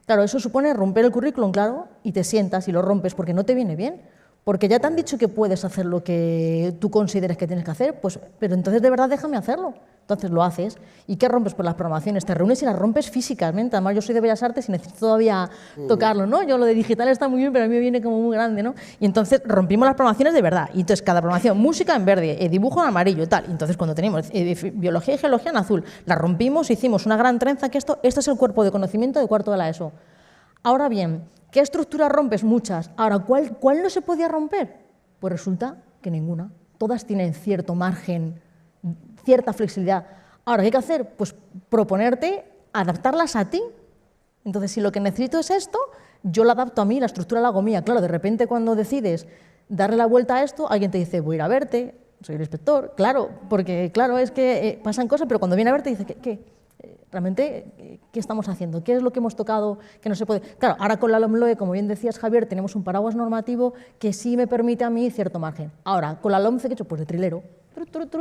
Claro, eso supone romper el currículum, claro, y te sientas y lo rompes porque no te viene bien, porque ya te han dicho que puedes hacer lo que tú consideres que tienes que hacer, pues, pero entonces de verdad déjame hacerlo. Entonces lo haces. ¿Y qué rompes? Por las programaciones. Te reúnes y las rompes físicamente. Además, yo soy de Bellas Artes y necesito todavía tocarlo, ¿no? Yo lo de digital está muy bien, pero a mí me viene como muy grande, ¿no? Y entonces rompimos las programaciones de verdad. Y entonces cada programación, música en verde, dibujo en amarillo, tal. Y entonces cuando teníamos biología y geología en azul, la rompimos, hicimos una gran trenza, que esto es el cuerpo de conocimiento de cuarto de la ESO. Ahora bien, ¿qué estructuras rompes? Muchas. Ahora, ¿cuál no se podía romper? Pues resulta que ninguna. Todas tienen cierto margen, cierta flexibilidad. Ahora, ¿qué hay que hacer? Pues proponerte adaptarlas a ti. Entonces, si lo que necesito es esto, yo lo adapto a mí, la estructura la hago mía. Claro, de repente cuando decides darle la vuelta a esto, alguien te dice, voy a ir a verte, soy el inspector. Claro, porque claro, es que pasan cosas, pero cuando viene a verte dice, ¿qué? Realmente, ¿qué estamos haciendo? ¿Qué es lo que hemos tocado que no se puede? Claro, ahora con la LOMLOE, como bien decías, Javier, tenemos un paraguas normativo que sí me permite a mí cierto margen. Ahora, con la LOMCE, ¿qué he hecho? Pues de trilero.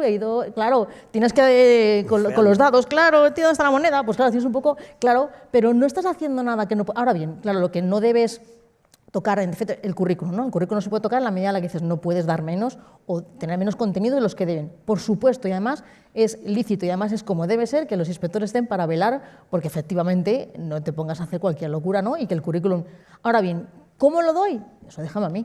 He ido, claro, tienes que, con los dados, claro, ¿dónde está la moneda? Pues claro, tienes un poco, claro, pero no estás haciendo nada que no... Ahora bien, claro, lo que no debes tocar, en efecto, el currículum, ¿no? El currículum no se puede tocar en la medida en la que dices no puedes dar menos o tener menos contenido de los que deben. Por supuesto, y además es lícito y además es como debe ser que los inspectores estén para velar porque efectivamente no te pongas a hacer cualquier locura, ¿no? Y que el currículum... Ahora bien, ¿cómo lo doy? Eso déjame a mí.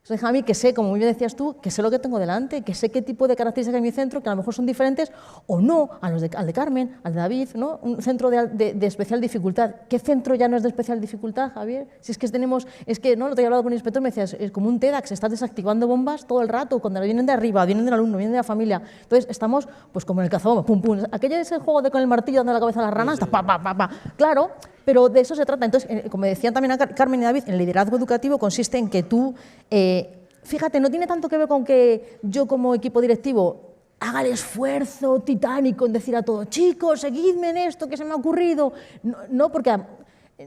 Eso déjame a mí que sé, como muy bien decías tú, que sé lo que tengo delante, que sé qué tipo de características hay en mi centro, que a lo mejor son diferentes o no al de Carmen, al de David, ¿no? Un centro de especial dificultad. ¿Qué centro ya no es de especial dificultad, Javier? Si es que tenemos, es que, ¿no? Lo que he hablado con un inspector, me decías, es como un TEDx, estás desactivando bombas todo el rato, cuando vienen de arriba, vienen del alumno, vienen de la familia. Entonces, estamos, pues como en el cazabombas, pum, pum. Aquello es el juego de con el martillo dando la cabeza a las ranas, pa, pa, pa, pa. Claro, pero de eso se trata. Entonces, como decían también a Carmen y David, el liderazgo educativo consiste en que tú... fíjate, no tiene tanto que ver con que yo como equipo directivo haga el esfuerzo titánico en decir a todos, chicos, seguidme en esto que se me ha ocurrido. No, porque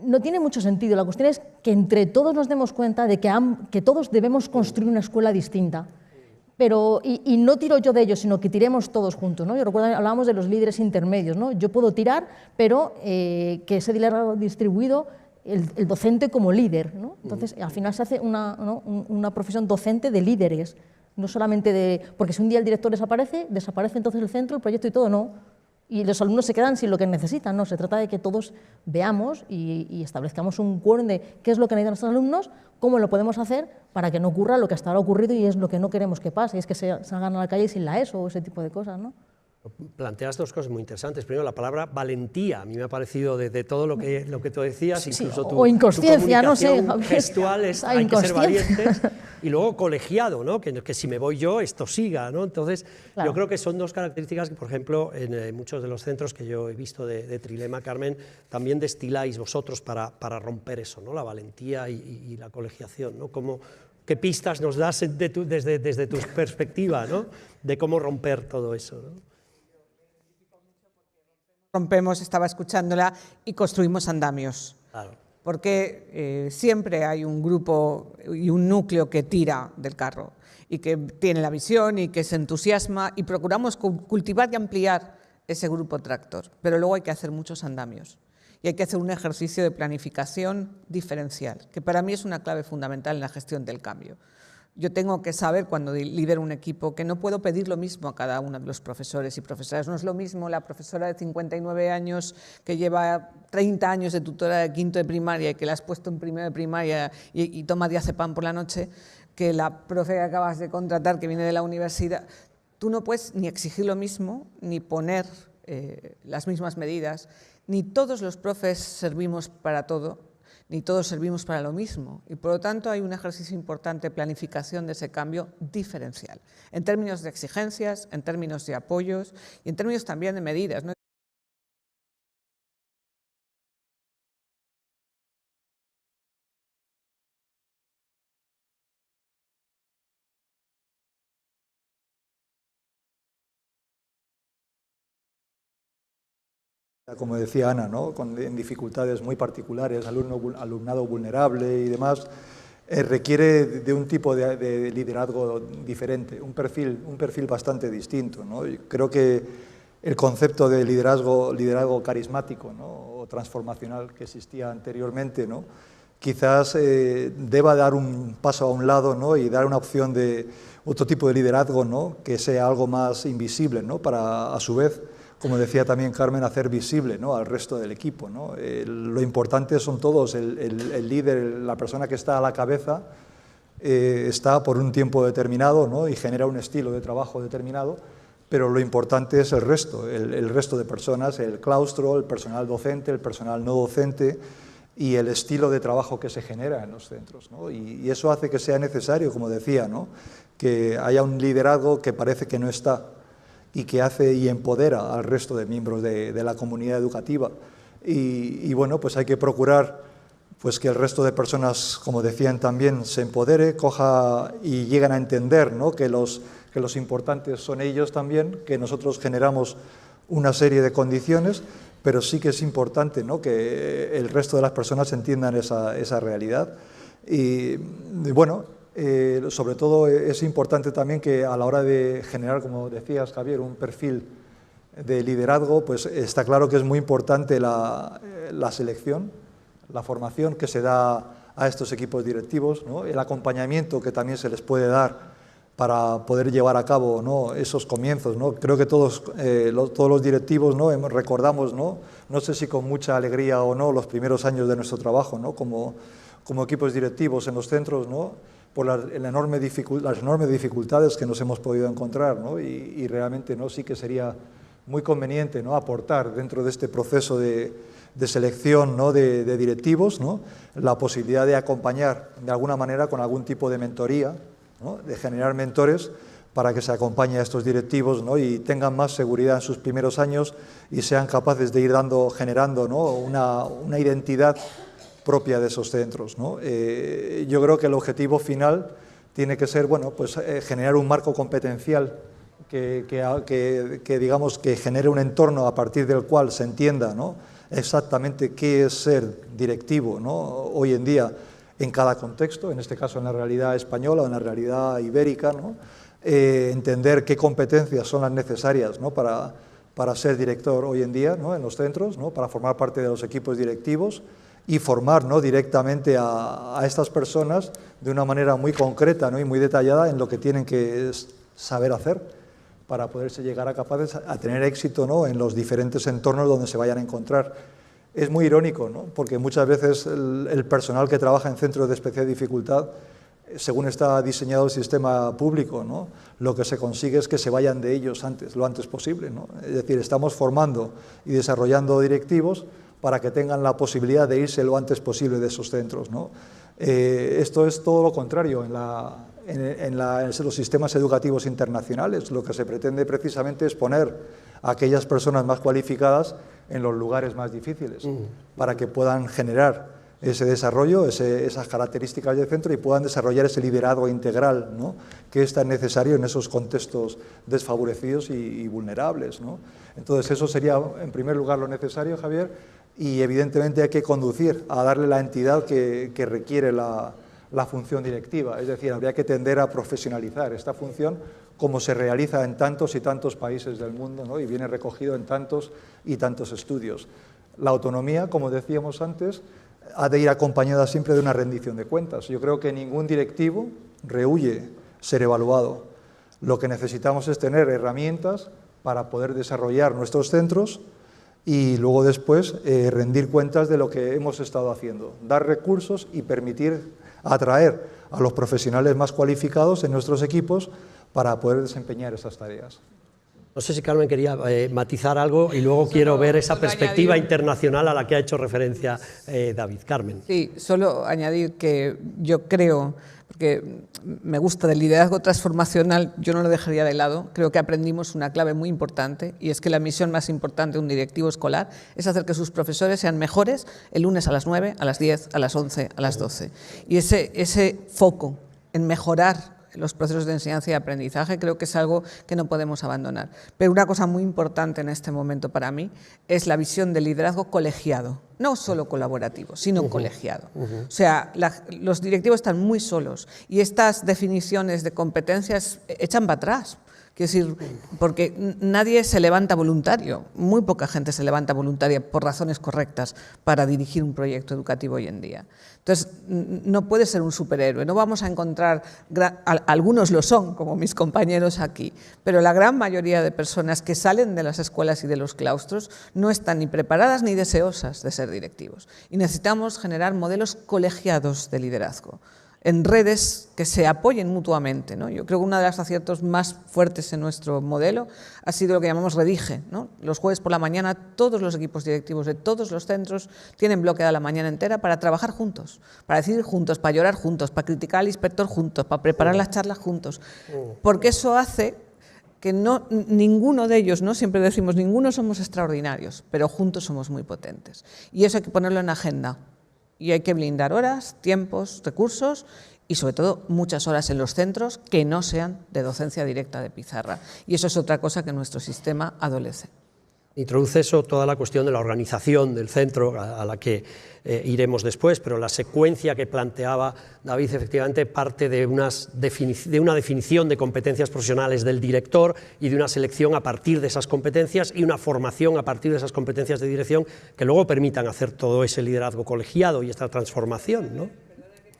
no tiene mucho sentido. La cuestión es que entre todos nos demos cuenta de que todos debemos construir una escuela distinta. Pero, y no tiro yo de ellos, sino que tiremos todos juntos, ¿no? Yo recuerdo, hablábamos de los líderes intermedios, ¿no? Yo puedo tirar, pero que ese liderazgo distribuido, el docente como líder, ¿no? Entonces, al final se hace una profesión docente de líderes, no solamente de... Porque si un día el director desaparece entonces el centro, el proyecto y todo, no. Y los alumnos se quedan sin lo que necesitan, no. Se trata de que todos veamos y establezcamos un quórum de qué es lo que necesitan nuestros alumnos, cómo lo podemos hacer para que no ocurra lo que hasta ahora ha ocurrido y es lo que no queremos que pase, y es que se salgan a la calle sin la ESO o ese tipo de cosas, ¿no? Planteas dos cosas muy interesantes. Primero, la palabra valentía. A mí me ha parecido de todo lo que tú decías, sí, incluso o inconsciencia, tu no sé, gestual, hay que ser valientes. Y luego colegiado, ¿no? Que si me voy yo, esto siga, ¿no? Entonces, claro, yo creo que son dos características que, por ejemplo, en muchos de los centros que yo he visto de Trilema, Carmen, también destiláis vosotros para romper eso, ¿no? La valentía y la colegiación, ¿no? ¿Qué pistas nos das desde tu perspectiva, ¿no? De cómo romper todo eso, ¿no? Rompemos, estaba escuchándola, y construimos andamios. Claro. Porque siempre hay un grupo y un núcleo que tira del carro y que tiene la visión y que se entusiasma, y procuramos cultivar y ampliar ese grupo tractor. Pero luego hay que hacer muchos andamios y hay que hacer un ejercicio de planificación diferencial, que para mí es una clave fundamental en la gestión del cambio. Yo tengo que saber, cuando lidero un equipo, que no puedo pedir lo mismo a cada uno de los profesores y profesoras. No es lo mismo la profesora de 59 años que lleva 30 años de tutora de quinto de primaria y que la has puesto en primero de primaria y toma diazepam por la noche, que la profe que acabas de contratar, que viene de la universidad. Tú no puedes ni exigir lo mismo, ni poner las mismas medidas, ni todos los profes servimos para todo, ni todos servimos para lo mismo. Y por lo tanto hay un ejercicio importante de planificación de ese cambio diferencial, en términos de exigencias, en términos de apoyos y en términos también de medidas, ¿no? Como decía Ana, ¿no? En dificultades muy particulares, alumnado vulnerable y demás, requiere de un tipo de liderazgo diferente, un perfil bastante distinto, ¿no? Y creo que el concepto de liderazgo carismático, ¿no? O transformacional que existía anteriormente, ¿no? Quizás deba dar un paso a un lado, ¿no? Y dar una opción de otro tipo de liderazgo, ¿no? Que sea algo más invisible, ¿no? Para, a su vez, como decía también Carmen, hacer visible, ¿no? Al resto del equipo, ¿no? Lo importante son todos, el líder, la persona que está a la cabeza, está por un tiempo determinado, ¿no? Y genera un estilo de trabajo determinado, pero lo importante es el resto de personas, el claustro, el personal docente, el personal no docente y el estilo de trabajo que se genera en los centros, ¿no? Y eso hace que sea necesario, como decía, ¿no? Que haya un liderazgo que parece que no está, y que hace y empodera al resto de miembros de la comunidad educativa. Y bueno, pues hay que procurar pues que el resto de personas, como decían también, se empodere, coja y lleguen a entender, ¿no? que los importantes son ellos también, que nosotros generamos una serie de condiciones, pero sí que es importante, ¿no? Que el resto de las personas entiendan esa realidad. Y bueno, sobre todo es importante también que a la hora de generar, como decías Javier, un perfil de liderazgo, pues está claro que es muy importante la selección, la formación que se da a estos equipos directivos, ¿no? El acompañamiento que también se les puede dar para poder llevar a cabo, ¿no? Esos comienzos, ¿no? Creo que todos los directivos, ¿no? Recordamos, no sé si con mucha alegría o no, los primeros años de nuestro trabajo, ¿no? Como equipos directivos en los centros, ¿no? Por las enormes dificultades que nos hemos podido encontrar, ¿no? Y realmente, ¿no? Sí que sería muy conveniente, ¿no? Aportar dentro de este proceso de selección, ¿no? de directivos, ¿no? La posibilidad de acompañar de alguna manera con algún tipo de mentoría, ¿no? De generar mentores para que se acompañe a estos directivos, ¿no? Y tengan más seguridad en sus primeros años y sean capaces de ir generando, ¿no? una identidad propia de esos centros, ¿no? Yo creo que el objetivo final tiene que ser, bueno, pues generar un marco competencial que digamos que genere un entorno a partir del cual se entienda, ¿no? Exactamente qué es ser directivo, ¿no? Hoy en día en cada contexto, en este caso en la realidad española o en la realidad ibérica, ¿no? Entender qué competencias son las necesarias, ¿no? para ser director hoy en día, ¿no? En los centros, ¿no? Para formar parte de los equipos directivos y formar, ¿no? Directamente a estas personas de una manera muy concreta, ¿no? Y muy detallada en lo que tienen que saber hacer para poderse llegar a capaces a tener éxito, ¿no? En los diferentes entornos donde se vayan a encontrar. Es muy irónico, ¿no? Porque muchas veces el personal que trabaja en centros de especial dificultad, según está diseñado el sistema público, ¿no? Lo que se consigue es que se vayan de ellos lo antes posible, ¿no? Es decir, estamos formando y desarrollando directivos para que tengan la posibilidad de irse lo antes posible de esos centros, ¿no? Esto es todo lo contrario en los sistemas educativos internacionales. Lo que se pretende precisamente es poner a aquellas personas más cualificadas en los lugares más difíciles, para que puedan generar ese desarrollo, esas características del centro y puedan desarrollar ese liderazgo integral, ¿no? Que es tan necesario en esos contextos desfavorecidos y vulnerables, ¿no? Entonces eso sería en primer lugar lo necesario, Javier, y evidentemente hay que conducir a darle la entidad que requiere la función directiva, es decir, habría que tender a profesionalizar esta función como se realiza en tantos y tantos países del mundo, ¿no? Y viene recogido en tantos y tantos estudios. La autonomía, como decíamos antes, ha de ir acompañada siempre de una rendición de cuentas. Yo creo que ningún directivo rehúye ser evaluado. Lo que necesitamos es tener herramientas para poder desarrollar nuestros centros y luego después rendir cuentas de lo que hemos estado haciendo, dar recursos y permitir atraer a los profesionales más cualificados en nuestros equipos para poder desempeñar esas tareas. No sé si Carmen quería matizar algo y luego quiero ver esa perspectiva internacional a la que ha hecho referencia David. Carmen. Sí, solo añadir que yo creo, porque me gusta del liderazgo transformacional, yo no lo dejaría de lado, creo que aprendimos una clave muy importante y es que la misión más importante de un directivo escolar es hacer que sus profesores sean mejores el lunes a las 9, a las 10, a las 11, a las 12. Y ese foco en mejorar los procesos de enseñanza y aprendizaje creo que es algo que no podemos abandonar. Pero una cosa muy importante en este momento para mí es la visión del liderazgo colegiado, no solo colaborativo, sino colegiado. O sea, los directivos están muy solos y estas definiciones de competencias echan para atrás. Quiero decir, porque nadie se levanta voluntario, muy poca gente se levanta voluntaria por razones correctas para dirigir un proyecto educativo hoy en día. Entonces, no puede ser un superhéroe, no vamos a encontrar, algunos lo son, como mis compañeros aquí, pero la gran mayoría de personas que salen de las escuelas y de los claustros no están ni preparadas ni deseosas de ser directivos. Y necesitamos generar modelos colegiados de liderazgo, en redes que se apoyen mutuamente, ¿no? Yo creo que uno de los aciertos más fuertes en nuestro modelo ha sido lo que llamamos redige, ¿no? Los jueves por la mañana todos los equipos directivos de todos los centros tienen bloqueada la mañana entera para trabajar juntos, para decidir juntos, para llorar juntos, para criticar al inspector juntos, para preparar las charlas juntos, porque eso hace que ninguno de ellos, ¿no? Siempre decimos, ninguno somos extraordinarios, pero juntos somos muy potentes. Y eso hay que ponerlo en agenda. Y hay que blindar horas, tiempos, recursos y sobre todo muchas horas en los centros que no sean de docencia directa de pizarra. Y eso es otra cosa que nuestro sistema adolece. Introduce eso toda la cuestión de la organización del centro, a la que iremos después, pero la secuencia que planteaba David efectivamente parte de una definición de competencias profesionales del director y de una selección a partir de esas competencias y una formación a partir de esas competencias de dirección que luego permitan hacer todo ese liderazgo colegiado y esta transformación, ¿no?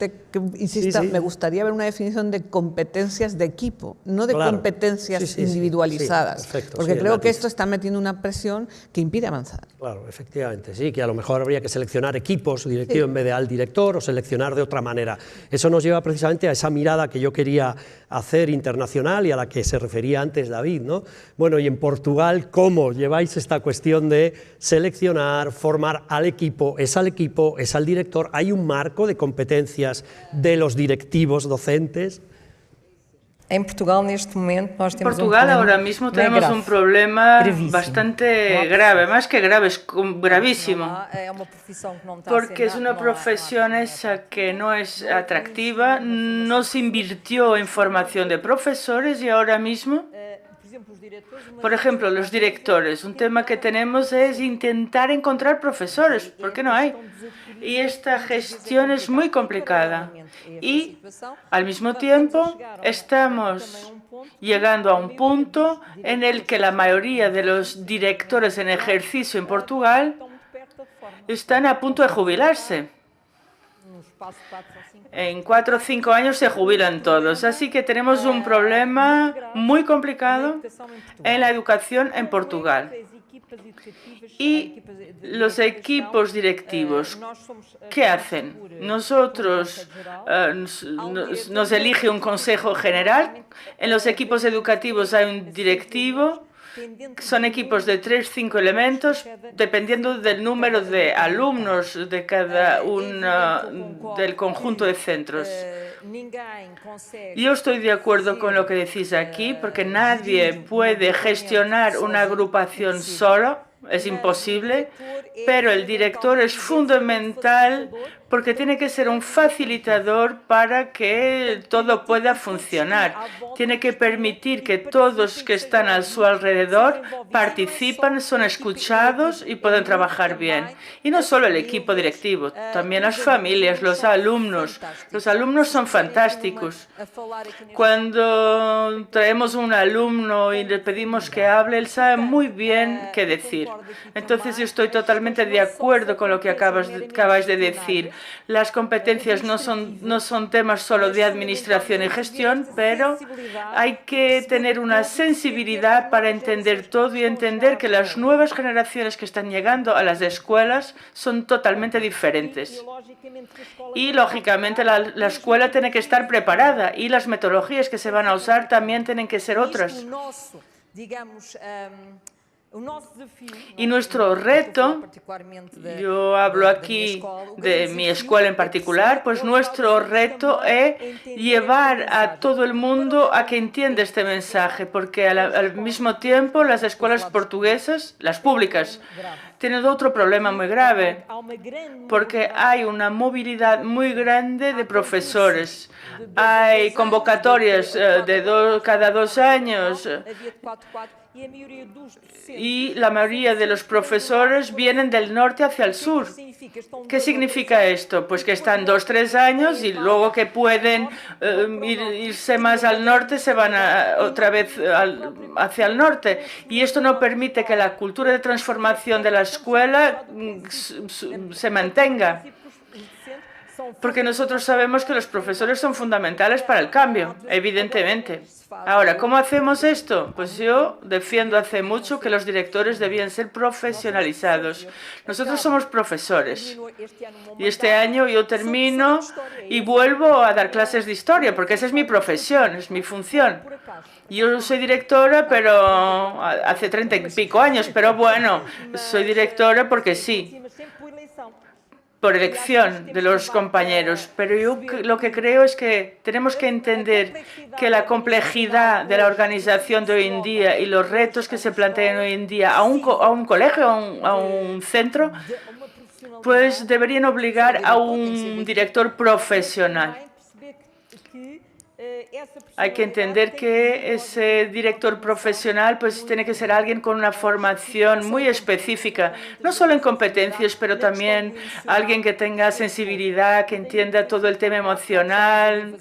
Que insista, me gustaría ver una definición de competencias de equipo, no de competencias individualizadas, porque creo que esto está metiendo una presión que impide avanzar. Claro, efectivamente, sí, que a lo mejor habría que seleccionar equipos directivos en vez de al director o seleccionar de otra manera. Eso nos lleva precisamente a esa mirada que yo quería hacer internacional y a la que se refería antes David, ¿no? Bueno, y en Portugal, ¿cómo lleváis esta cuestión de seleccionar, formar al equipo, es al director? ¿Hay un marco de competencias de los directivos docentes? En Portugal, neste momento, nós temos ahora mismo tenemos un problema bastante grave, más que grave, es gravísimo, porque es una profesión esa que no es atractiva, no se invirtió en formación de profesores y ahora mismo, por ejemplo, los directores, un tema que tenemos es intentar encontrar profesores, porque no hay. Y esta gestión es muy complicada. Y, al mismo tiempo, estamos llegando a un punto en el que la mayoría de los directores en ejercicio en Portugal están a punto de jubilarse. En 4 o 5 años se jubilan todos, así que tenemos un problema muy complicado en la educación en Portugal. Y los equipos directivos, ¿qué hacen? Nosotros nos elige un consejo general, en los equipos educativos hay un directivo. Son equipos de 3 o 5 elementos, dependiendo del número de alumnos de cada uno del conjunto de centros. Yo estoy de acuerdo con lo que decís aquí, porque nadie puede gestionar una agrupación solo, es imposible, pero el director es fundamental porque tiene que ser un facilitador para que todo pueda funcionar. Tiene que permitir que todos que están a su alrededor participan, son escuchados y pueden trabajar bien. Y no solo el equipo directivo, también las familias, los alumnos. Los alumnos son fantásticos. Cuando traemos un alumno y le pedimos que hable, él sabe muy bien qué decir. Entonces yo estoy totalmente de acuerdo con lo que acabáis de decir. Las competencias no son temas solo de administración y gestión, pero hay que tener una sensibilidad para entender todo y entender que las nuevas generaciones que están llegando a las escuelas son totalmente diferentes. Y, lógicamente, la escuela tiene que estar preparada y las metodologías que se van a usar también tienen que ser otras. digamos, y nuestro reto, yo hablo aquí de mi escuela en particular, pues nuestro reto es llevar a todo el mundo a que entienda este mensaje, porque al mismo tiempo las escuelas portuguesas, las públicas, tienen otro problema muy grave, porque hay una movilidad muy grande de profesores. Hay convocatorias cada 2 años. Y la mayoría de los profesores vienen del norte hacia el sur. ¿Qué significa esto? Pues que están 2 o 3 años y luego que pueden irse más al norte, se van otra vez hacia el norte. Y esto no permite que la cultura de transformación de la escuela se mantenga. Porque nosotros sabemos que los profesores son fundamentales para el cambio, evidentemente. Ahora, ¿cómo hacemos esto? Pues yo defiendo hace mucho que los directores debían ser profesionalizados. Nosotros somos profesores. Y este año yo termino y vuelvo a dar clases de historia, porque esa es mi profesión, es mi función. Yo soy directora, pero hace 30 y pico años, pero bueno, soy directora porque sí, por elección de los compañeros, pero yo lo que creo es que tenemos que entender que la complejidad de la organización de hoy en día y los retos que se plantean hoy en día a un colegio, a un centro, pues deberían obligar a un director profesional. Hay que entender que ese director profesional pues tiene que ser alguien con una formación muy específica, no solo en competencias, pero también alguien que tenga sensibilidad, que entienda todo el tema emocional.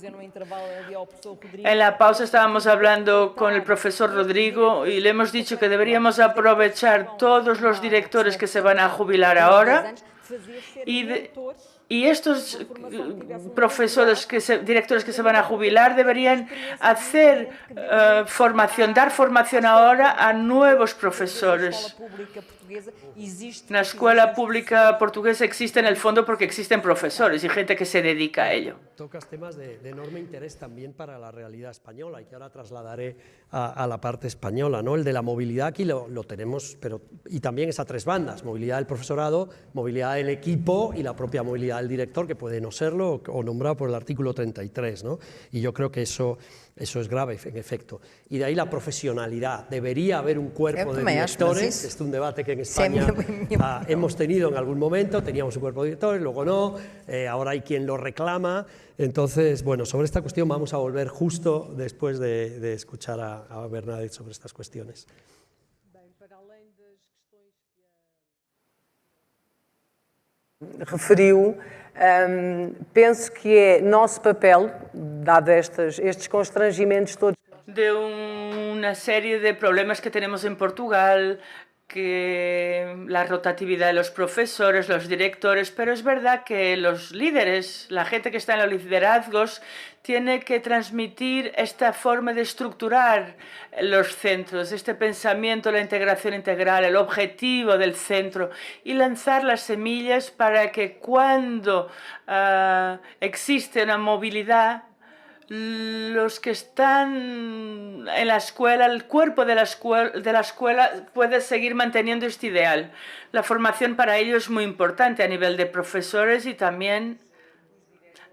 En la pausa estábamos hablando con el profesor Rodrigo y le hemos dicho que deberíamos aprovechar todos los directores que se van a jubilar ahora y estos profesores, directores que se van a jubilar, deberían hacer formación, dar formación ahora a nuevos profesores. La escuela pública portuguesa existe en el fondo porque existen profesores y gente que se dedica a ello. Tocas temas de enorme interés también para la realidad española y que ahora trasladaré a la parte española, ¿no? El de la movilidad aquí lo tenemos, y también es a 3 bandas: movilidad del profesorado, movilidad del equipo y la propia movilidad del director, que puede no serlo o nombrado por el artículo 33, ¿no? Y yo creo que eso es grave, en efecto. Y de ahí la profesionalidad. Debería haber un cuerpo de directores. Es un debate que en España hemos tenido en algún momento. Teníamos un cuerpo de directores, luego no. Ahora hay quien lo reclama. Entonces, bueno, sobre esta cuestión vamos a volver justo después de escuchar a Bernadette sobre estas cuestiones. Referiu, penso que é nosso papel, dado estes constrangimentos todos. De una serie de problemas que tenemos en Portugal, que la rotatividad de los profesores, los directores, pero es verdad que los líderes, la gente que está en los liderazgos, tiene que transmitir esta forma de estructurar los centros, este pensamiento, la integración integral, el objetivo del centro y lanzar las semillas para que cuando existe una movilidad, los que están en la escuela, el cuerpo de la escuela puede seguir manteniendo este ideal. La formación para ello es muy importante a nivel de profesores y también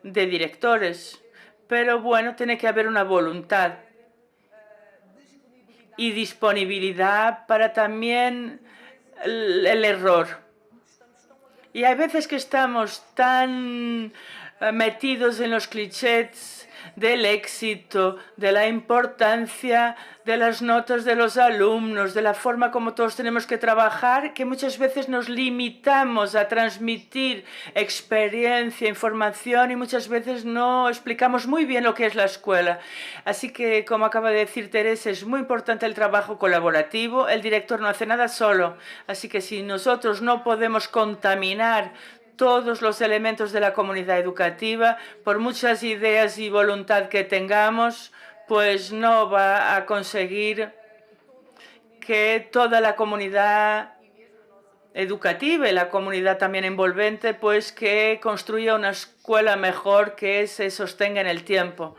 de directores. Pero bueno, tiene que haber una voluntad y disponibilidad para también el error. Y hay veces que estamos tan metidos en los clichés del éxito, de la importancia de las notas de los alumnos, de la forma como todos tenemos que trabajar, que muchas veces nos limitamos a transmitir experiencia, información y muchas veces no explicamos muy bien lo que es la escuela. Así que, como acaba de decir Teresa, es muy importante el trabajo colaborativo. El director no hace nada solo. Así que si nosotros no podemos contaminar todos los elementos de la comunidad educativa, por muchas ideas y voluntad que tengamos, pues no va a conseguir que toda la comunidad educativa y la comunidad también envolvente, pues que construya una escuela mejor que se sostenga en el tiempo.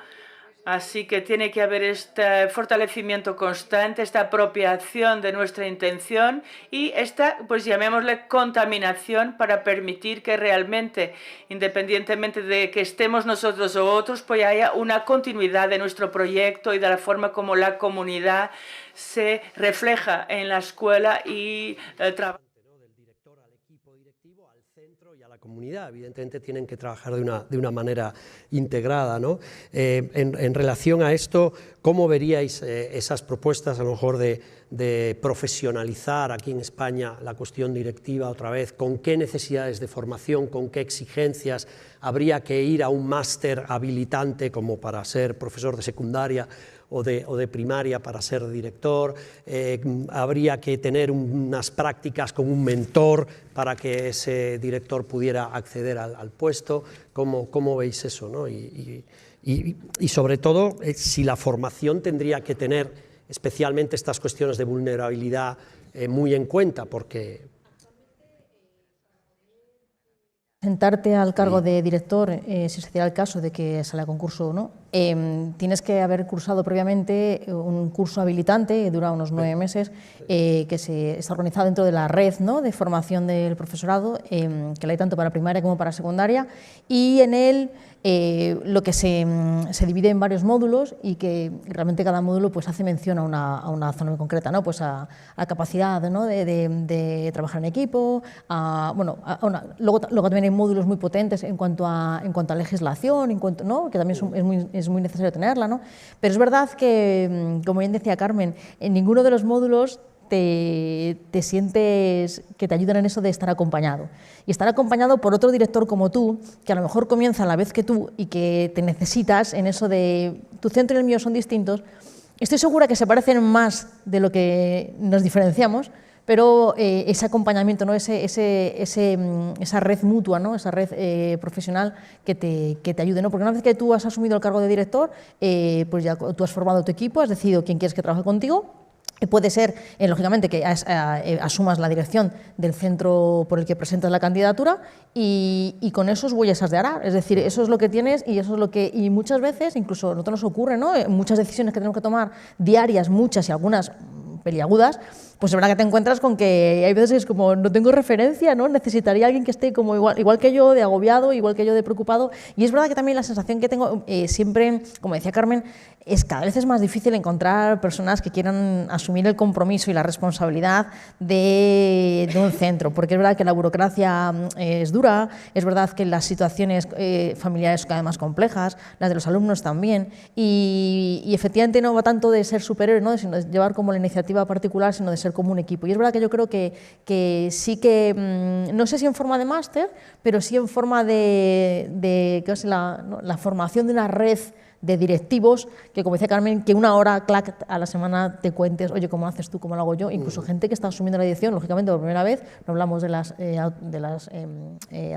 Así que tiene que haber este fortalecimiento constante, esta apropiación de nuestra intención y esta, pues llamémosle contaminación, para permitir que realmente, independientemente de que estemos nosotros o otros, pues haya una continuidad de nuestro proyecto y de la forma como la comunidad se refleja en la escuela y trabaja. Comunidad, evidentemente tienen que trabajar de una manera integrada, ¿no? En relación a esto, ¿cómo veríais esas propuestas a lo mejor de profesionalizar aquí en España la cuestión directiva otra vez? ¿Con qué necesidades de formación, con qué exigencias habría que ir a un máster habilitante como para ser profesor de secundaria o de primaria para ser director? Habría que tener unas prácticas con un mentor para que ese director pudiera acceder al puesto. ¿Cómo veis eso, ¿no? Y sobre todo, si la formación tendría que tener especialmente estas cuestiones de vulnerabilidad muy en cuenta, porque... Sentarte al cargo de director, si se diera el caso de que sale a concurso o no, tienes que haber cursado previamente un curso habilitante, dura unos 9 meses, que está organizado dentro de la red, ¿no?, de formación del profesorado, que la hay tanto para primaria como para secundaria, y en él lo que se divide en varios módulos y que realmente cada módulo pues hace mención a una zona muy concreta, ¿no? Pues a capacidad, ¿no?, de trabajar en equipo, luego también hay módulos muy potentes en cuanto a legislación, ¿no?, que también es muy necesario tenerla, ¿no? Pero es verdad que, como bien decía Carmen, en ninguno de los módulos te sientes que te ayudan en eso de estar acompañado. Y estar acompañado por otro director como tú, que a lo mejor comienza a la vez que tú y que te necesitas en eso de tu centro y el mío son distintos. Estoy segura que se parecen más de lo que nos diferenciamos, pero ese acompañamiento, ¿no?, esa red mutua, ¿no?, esa red profesional que te ayude, ¿no? Porque una vez que tú has asumido el cargo de director, pues ya tú has formado tu equipo, has decidido quién quieres que trabaje contigo. Puede ser, lógicamente, que asumas la dirección del centro por el que presentas la candidatura y con eso huellas has de arar. Es decir, eso es lo que tienes y eso es lo que... Y muchas veces, incluso a nosotros nos ocurre, ¿no?, muchas decisiones que tenemos que tomar diarias, muchas y algunas peliagudas, pues es verdad que te encuentras con que hay veces que es como, no tengo referencia, ¿no?, necesitaría alguien que esté como igual que yo de agobiado, igual que yo de preocupado. Y es verdad que también la sensación que tengo siempre, como decía Carmen, es cada vez es más difícil encontrar personas que quieran asumir el compromiso y la responsabilidad de un centro, porque es verdad que la burocracia es dura, es verdad que las situaciones familiares son cada vez más complejas, las de los alumnos también, y efectivamente no va tanto de ser superhéroe, ¿no?, sino de llevar como la iniciativa particular, sino de ser como un equipo. Y es verdad que yo creo que sí que, no sé si en forma de máster, pero sí en forma de ¿qué es la formación de una red de directivos, que como decía Carmen, que una hora clac a la semana te cuentes, oye, ¿cómo haces tú? ¿Cómo lo hago yo? Incluso gente que está asumiendo la dirección, lógicamente por primera vez, no hablamos de las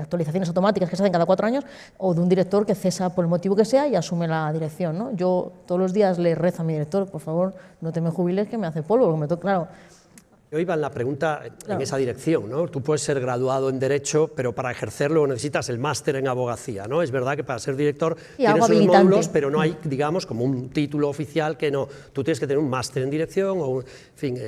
actualizaciones automáticas que se hacen cada 4 años, o de un director que cesa por el motivo que sea y asume la dirección, ¿no? Yo todos los días le rezo a mi director, por favor, no te me jubiles que me hace polvo, porque me toca, claro. Yo iba en la pregunta en esa dirección, ¿no? Tú puedes ser graduado en Derecho, pero para ejercerlo necesitas el máster en Abogacía, ¿no? Es verdad que para ser director tienes sus módulos, pero no hay, digamos, como un título oficial que no. Tú tienes que tener un máster en Dirección, o en fin,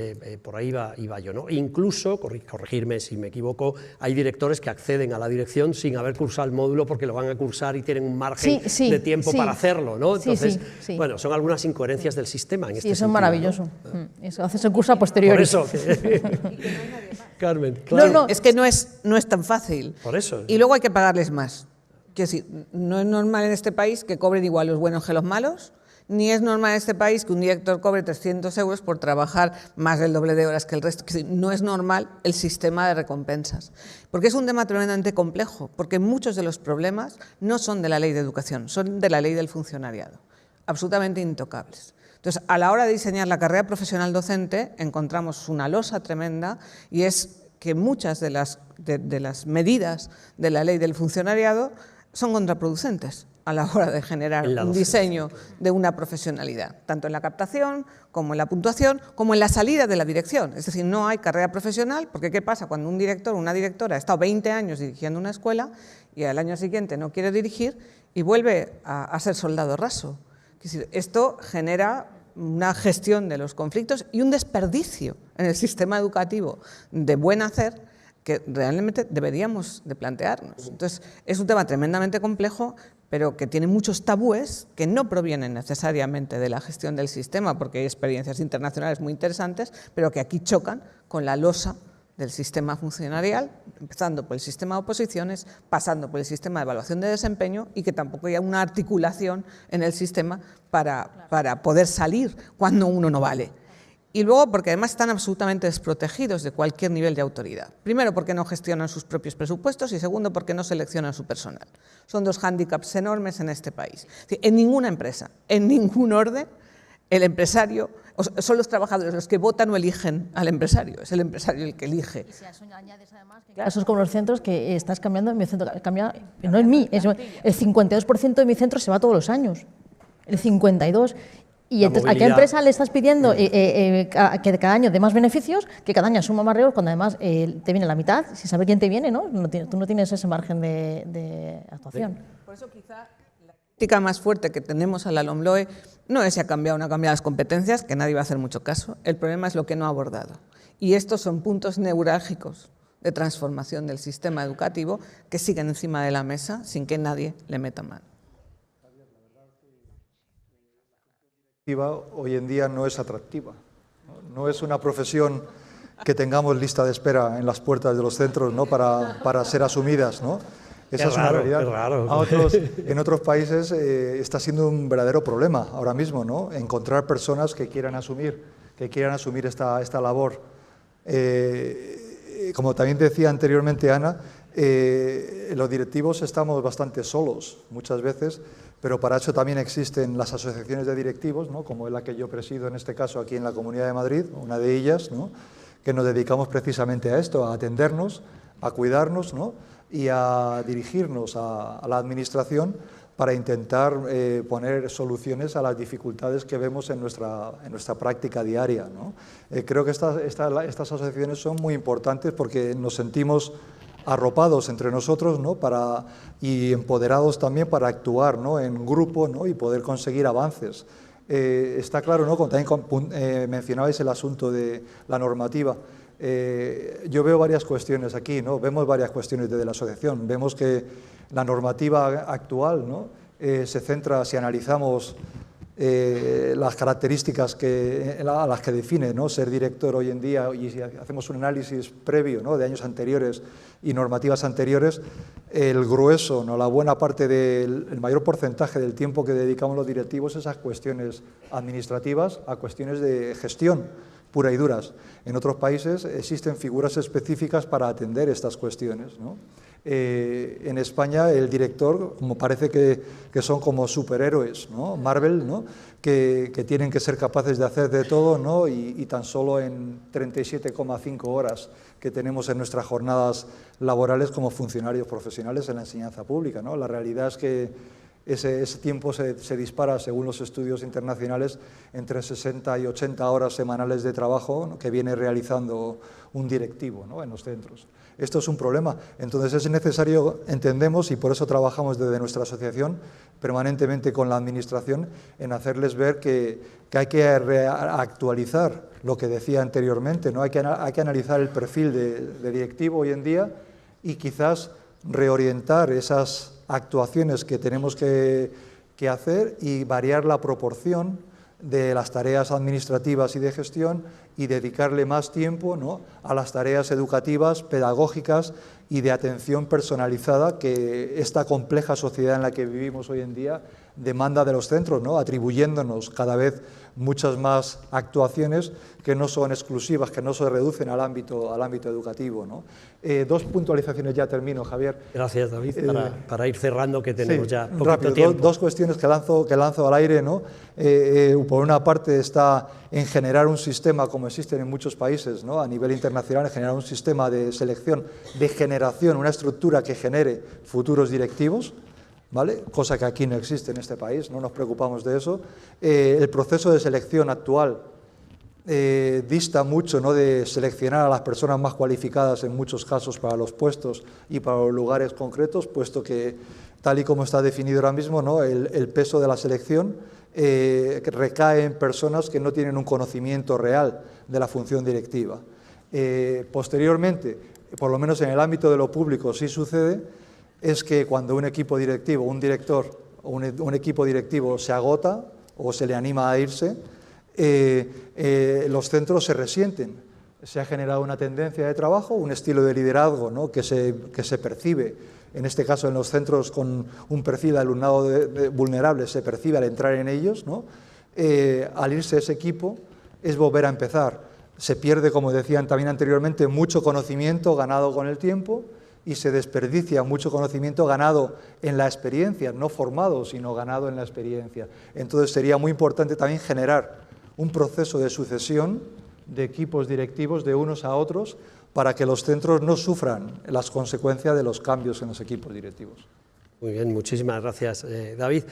por ahí iba yo, ¿no? Incluso, corregirme si me equivoco, hay directores que acceden a la dirección sin haber cursado el módulo porque lo van a cursar y tienen un margen de tiempo para hacerlo, ¿no? Entonces, bueno, son algunas incoherencias del sistema en este sentido. Sí, eso es maravilloso. ¿No? Eso haces el curso a posteriori. Por eso. Carmen, claro. No, es que no es tan fácil. Por eso. Y luego hay que pagarles más. Quiero decir, no es normal en este país que cobren igual los buenos que los malos, ni es normal en este país que un director cobre 300 euros por trabajar más del doble de horas que el resto. Quiero decir, no es normal el sistema de recompensas. Porque es un tema tremendamente complejo, porque muchos de los problemas no son de la ley de educación, son de la ley del funcionariado, absolutamente intocables. Entonces, a la hora de diseñar la carrera profesional docente, encontramos una losa tremenda, y es que muchas de las medidas de la ley del funcionariado son contraproducentes a la hora de generar un diseño de una profesionalidad, tanto en la captación, como en la puntuación, como en la salida de la dirección. Es decir, no hay carrera profesional, porque ¿qué pasa cuando un director o una directora ha estado 20 años dirigiendo una escuela y al año siguiente no quiere dirigir y vuelve a ser soldado raso? Es decir, esto genera una gestión de los conflictos y un desperdicio en el sistema educativo de buen hacer que realmente deberíamos de plantearnos. Entonces, es un tema tremendamente complejo, pero que tiene muchos tabúes que no provienen necesariamente de la gestión del sistema, porque hay experiencias internacionales muy interesantes, pero que aquí chocan con la losa del sistema funcionarial, empezando por el sistema de oposiciones, pasando por el sistema de evaluación de desempeño, y que tampoco haya una articulación en el sistema para poder salir cuando uno no vale. Y luego porque además están absolutamente desprotegidos de cualquier nivel de autoridad. Primero porque no gestionan sus propios presupuestos y segundo porque no seleccionan su personal. Son dos hándicaps enormes en este país. En ninguna empresa, en ningún orden, el empresario, son los trabajadores los que votan o eligen al empresario, es el empresario el que elige. Y si a eso añades además que eso es como los centros que estás cambiando, mi centro cambia, no en mí, el 52% de mi centro se va todos los años, el 52%. Y entonces, ¿a qué empresa le estás pidiendo que cada año dé más beneficios, que cada año suma más riesgos, cuando además te viene la mitad, sin saber quién te viene, ¿no? Tú no tienes ese margen de actuación. Por eso quizá la crítica más fuerte que tenemos a la LOMLOE no es si ha cambiado o no ha cambiado las competencias, que nadie va a hacer mucho caso, el problema es lo que no ha abordado. Y estos son puntos neurálgicos de transformación del sistema educativo que siguen encima de la mesa sin que nadie le meta mano. Hoy en día no es atractiva, no es una profesión que tengamos lista de espera en las puertas de los centros, ¿no? para ser asumidas, ¿no? Esa es una realidad. En otros países está siendo un verdadero problema ahora mismo, ¿no? Encontrar personas que quieran asumir esta labor. Como también decía anteriormente Ana, los directivos estamos bastante solos muchas veces, pero para eso también existen las asociaciones de directivos, ¿no? Como es la que yo presido en este caso aquí en la Comunidad de Madrid, una de ellas, ¿no? Que nos dedicamos precisamente a esto, a atendernos, a cuidarnos, ¿no? Y a dirigirnos a la administración para intentar poner soluciones a las dificultades que vemos en nuestra práctica diaria, ¿no? Creo que estas asociaciones son muy importantes porque nos sentimos arropados entre nosotros, ¿no? Y empoderados también para actuar, ¿no? En grupo, ¿no? Y poder conseguir avances. Está claro, ¿no? Como también mencionabais el asunto de la normativa. Yo veo varias cuestiones aquí, ¿no? Vemos varias cuestiones desde la asociación. Vemos que la normativa actual, ¿no? Se centra, si analizamos las características a las que define, ¿no? Ser director hoy en día, y si hacemos un análisis previo, ¿no? De años anteriores y normativas anteriores, el grueso, ¿no? La buena parte el mayor porcentaje del tiempo que dedicamos los directivos es a cuestiones administrativas, a cuestiones de gestión pura y duras. En otros países existen figuras específicas para atender estas cuestiones, ¿no? En España el director, como parece que son como superhéroes, ¿no? Marvel, ¿no? Que tienen que ser capaces de hacer de todo, ¿no? Y tan solo en 37,5 horas que tenemos en nuestras jornadas laborales como funcionarios profesionales en la enseñanza pública, ¿no? La realidad es que ese tiempo se dispara, según los estudios internacionales, entre 60 y 80 horas semanales de trabajo, ¿no? Que viene realizando un directivo, ¿no? En los centros. Esto es un problema. Entonces es necesario, entendemos, y por eso trabajamos desde nuestra asociación permanentemente con la administración, en hacerles ver que hay que actualizar lo que decía anteriormente, ¿no? Hay que analizar el perfil de directivo hoy en día y quizás reorientar esas actuaciones que tenemos que hacer y variar la proporción de las tareas administrativas y de gestión y dedicarle más tiempo, ¿no? A las tareas educativas, pedagógicas y de atención personalizada que esta compleja sociedad en la que vivimos hoy en día demanda de los centros, ¿no? Atribuyéndonos cada vez muchas más actuaciones que no son exclusivas, que no se reducen al ámbito educativo, ¿no? Dos puntualizaciones, ya termino, Javier. Gracias, David, para ir cerrando, que tenemos ya poquito rápido, tiempo. Dos cuestiones que lanzo al aire, ¿no? Por una parte está en generar un sistema, como existen en muchos países, ¿no? A nivel internacional, en generar un sistema de selección, de generación, una estructura que genere futuros directivos, ¿vale? Cosa que aquí no existe en este país, no nos preocupamos de eso. El proceso de selección actual dista mucho, ¿no?, de seleccionar a las personas más cualificadas en muchos casos para los puestos y para los lugares concretos, puesto que, tal y como está definido ahora mismo, ¿no?, el peso de la selección recae en personas que no tienen un conocimiento real de la función directiva. Posteriormente, por lo menos en el ámbito de lo público sí sucede, es que cuando un equipo directivo, un director o un equipo directivo se agota o se le anima a irse, los centros se resienten. Se ha generado una tendencia de trabajo, un estilo de liderazgo, ¿no?, que se percibe, en este caso en los centros con un perfil de alumnado vulnerable, se percibe al entrar en ellos, ¿no? Al irse ese equipo es volver a empezar. Se pierde, como decían también anteriormente, mucho conocimiento ganado con el tiempo y se desperdicia mucho conocimiento ganado en la experiencia, no formado, sino ganado en la experiencia. Entonces sería muy importante también generar un proceso de sucesión de equipos directivos de unos a otros para que los centros no sufran las consecuencias de los cambios en los equipos directivos. Muy bien, muchísimas gracias, David.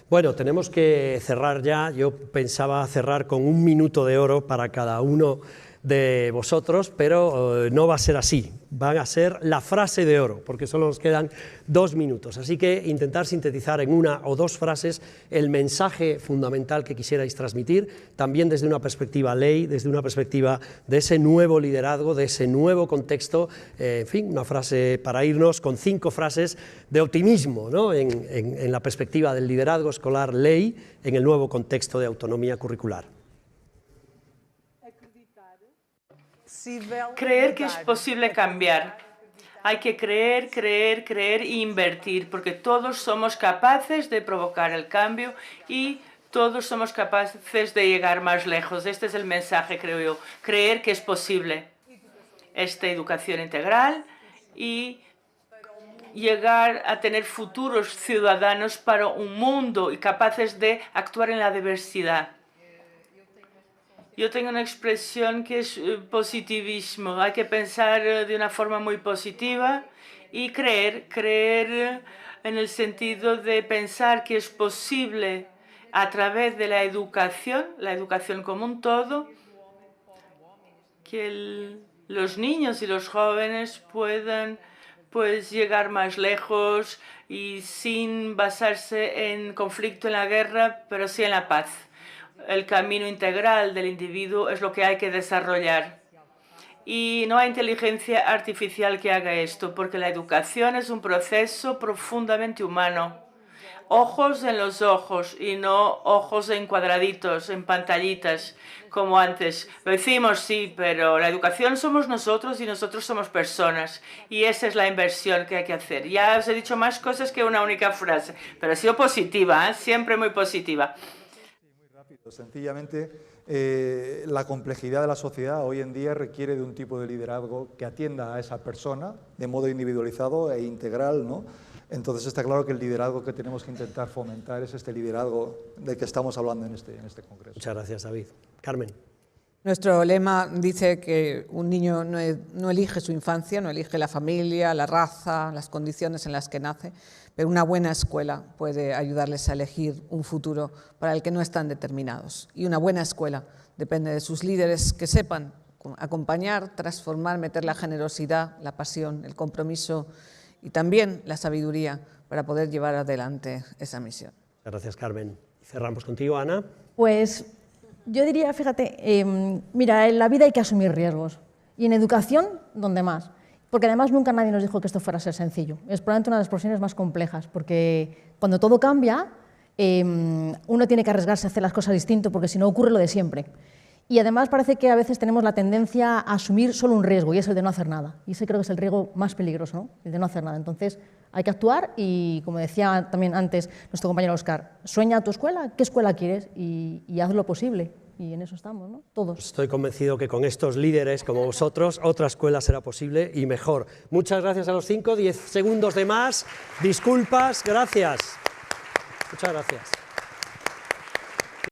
Bueno, tenemos que cerrar ya. Yo pensaba cerrar con 1 minuto de oro para cada uno de vosotros, pero no va a ser así. Van a ser la frase de oro, porque solo nos quedan 2 minutos. Así que intentar sintetizar en 1 o 2 frases el mensaje fundamental que quisierais transmitir, también desde una perspectiva ley, desde una perspectiva de ese nuevo liderazgo, de ese nuevo contexto. En fin, una frase para irnos con 5 frases de optimismo, ¿no?, en la perspectiva del liderazgo escolar ley en el nuevo contexto de autonomía curricular. Creer que es posible cambiar. Hay que creer, creer, creer e invertir, porque todos somos capaces de provocar el cambio y todos somos capaces de llegar más lejos. Este es el mensaje, creo yo. Creer que es posible esta educación integral y llegar a tener futuros ciudadanos para un mundo y capaces de actuar en la diversidad. Yo tengo una expresión que es positivismo. Hay que pensar de una forma muy positiva y creer en el sentido de pensar que es posible a través de la educación como un todo, que los niños y los jóvenes puedan llegar más lejos y sin basarse en conflicto, en la guerra, pero sí en la paz. El camino integral del individuo es lo que hay que desarrollar. Y no hay inteligencia artificial que haga esto, porque la educación es un proceso profundamente humano. Ojos en los ojos y no ojos en cuadraditos, en pantallitas, como antes. Lo decimos, sí, pero la educación somos nosotros y nosotros somos personas. Y esa es la inversión que hay que hacer. Ya os he dicho más cosas que una única frase, pero ha sido positiva, siempre muy positiva. Sencillamente, la complejidad de la sociedad hoy en día requiere de un tipo de liderazgo que atienda a esa persona de modo individualizado e integral, ¿no? Entonces está claro que el liderazgo que tenemos que intentar fomentar es este liderazgo del que estamos hablando en este congreso. Muchas gracias, David. Carmen. Nuestro lema dice que un niño no elige su infancia, no elige la familia, la raza, las condiciones en las que nace, pero una buena escuela puede ayudarles a elegir un futuro para el que no están determinados. Y una buena escuela depende de sus líderes que sepan acompañar, transformar, meter la generosidad, la pasión, el compromiso y también la sabiduría para poder llevar adelante esa misión. Muchas gracias, Carmen. Cerramos contigo, Ana. Pues yo diría, fíjate, mira, en la vida hay que asumir riesgos y en educación, donde más. Porque además nunca nadie nos dijo que esto fuera a ser sencillo. Es probablemente una de las profesiones más complejas, porque cuando todo cambia, uno tiene que arriesgarse a hacer las cosas distinto, porque si no ocurre lo de siempre. Y además parece que a veces tenemos la tendencia a asumir solo un riesgo, y es el de no hacer nada. Y ese creo que es el riesgo más peligroso, ¿no?, el de no hacer nada. Entonces hay que actuar y, como decía también antes nuestro compañero Óscar, sueña tu escuela, ¿qué escuela quieres? Y haz lo posible. Y en eso estamos, ¿no?, todos. Estoy convencido que con estos líderes como vosotros, otra escuela será posible y mejor. Muchas gracias a los 5, 10 segundos de más. Disculpas, gracias. Muchas gracias.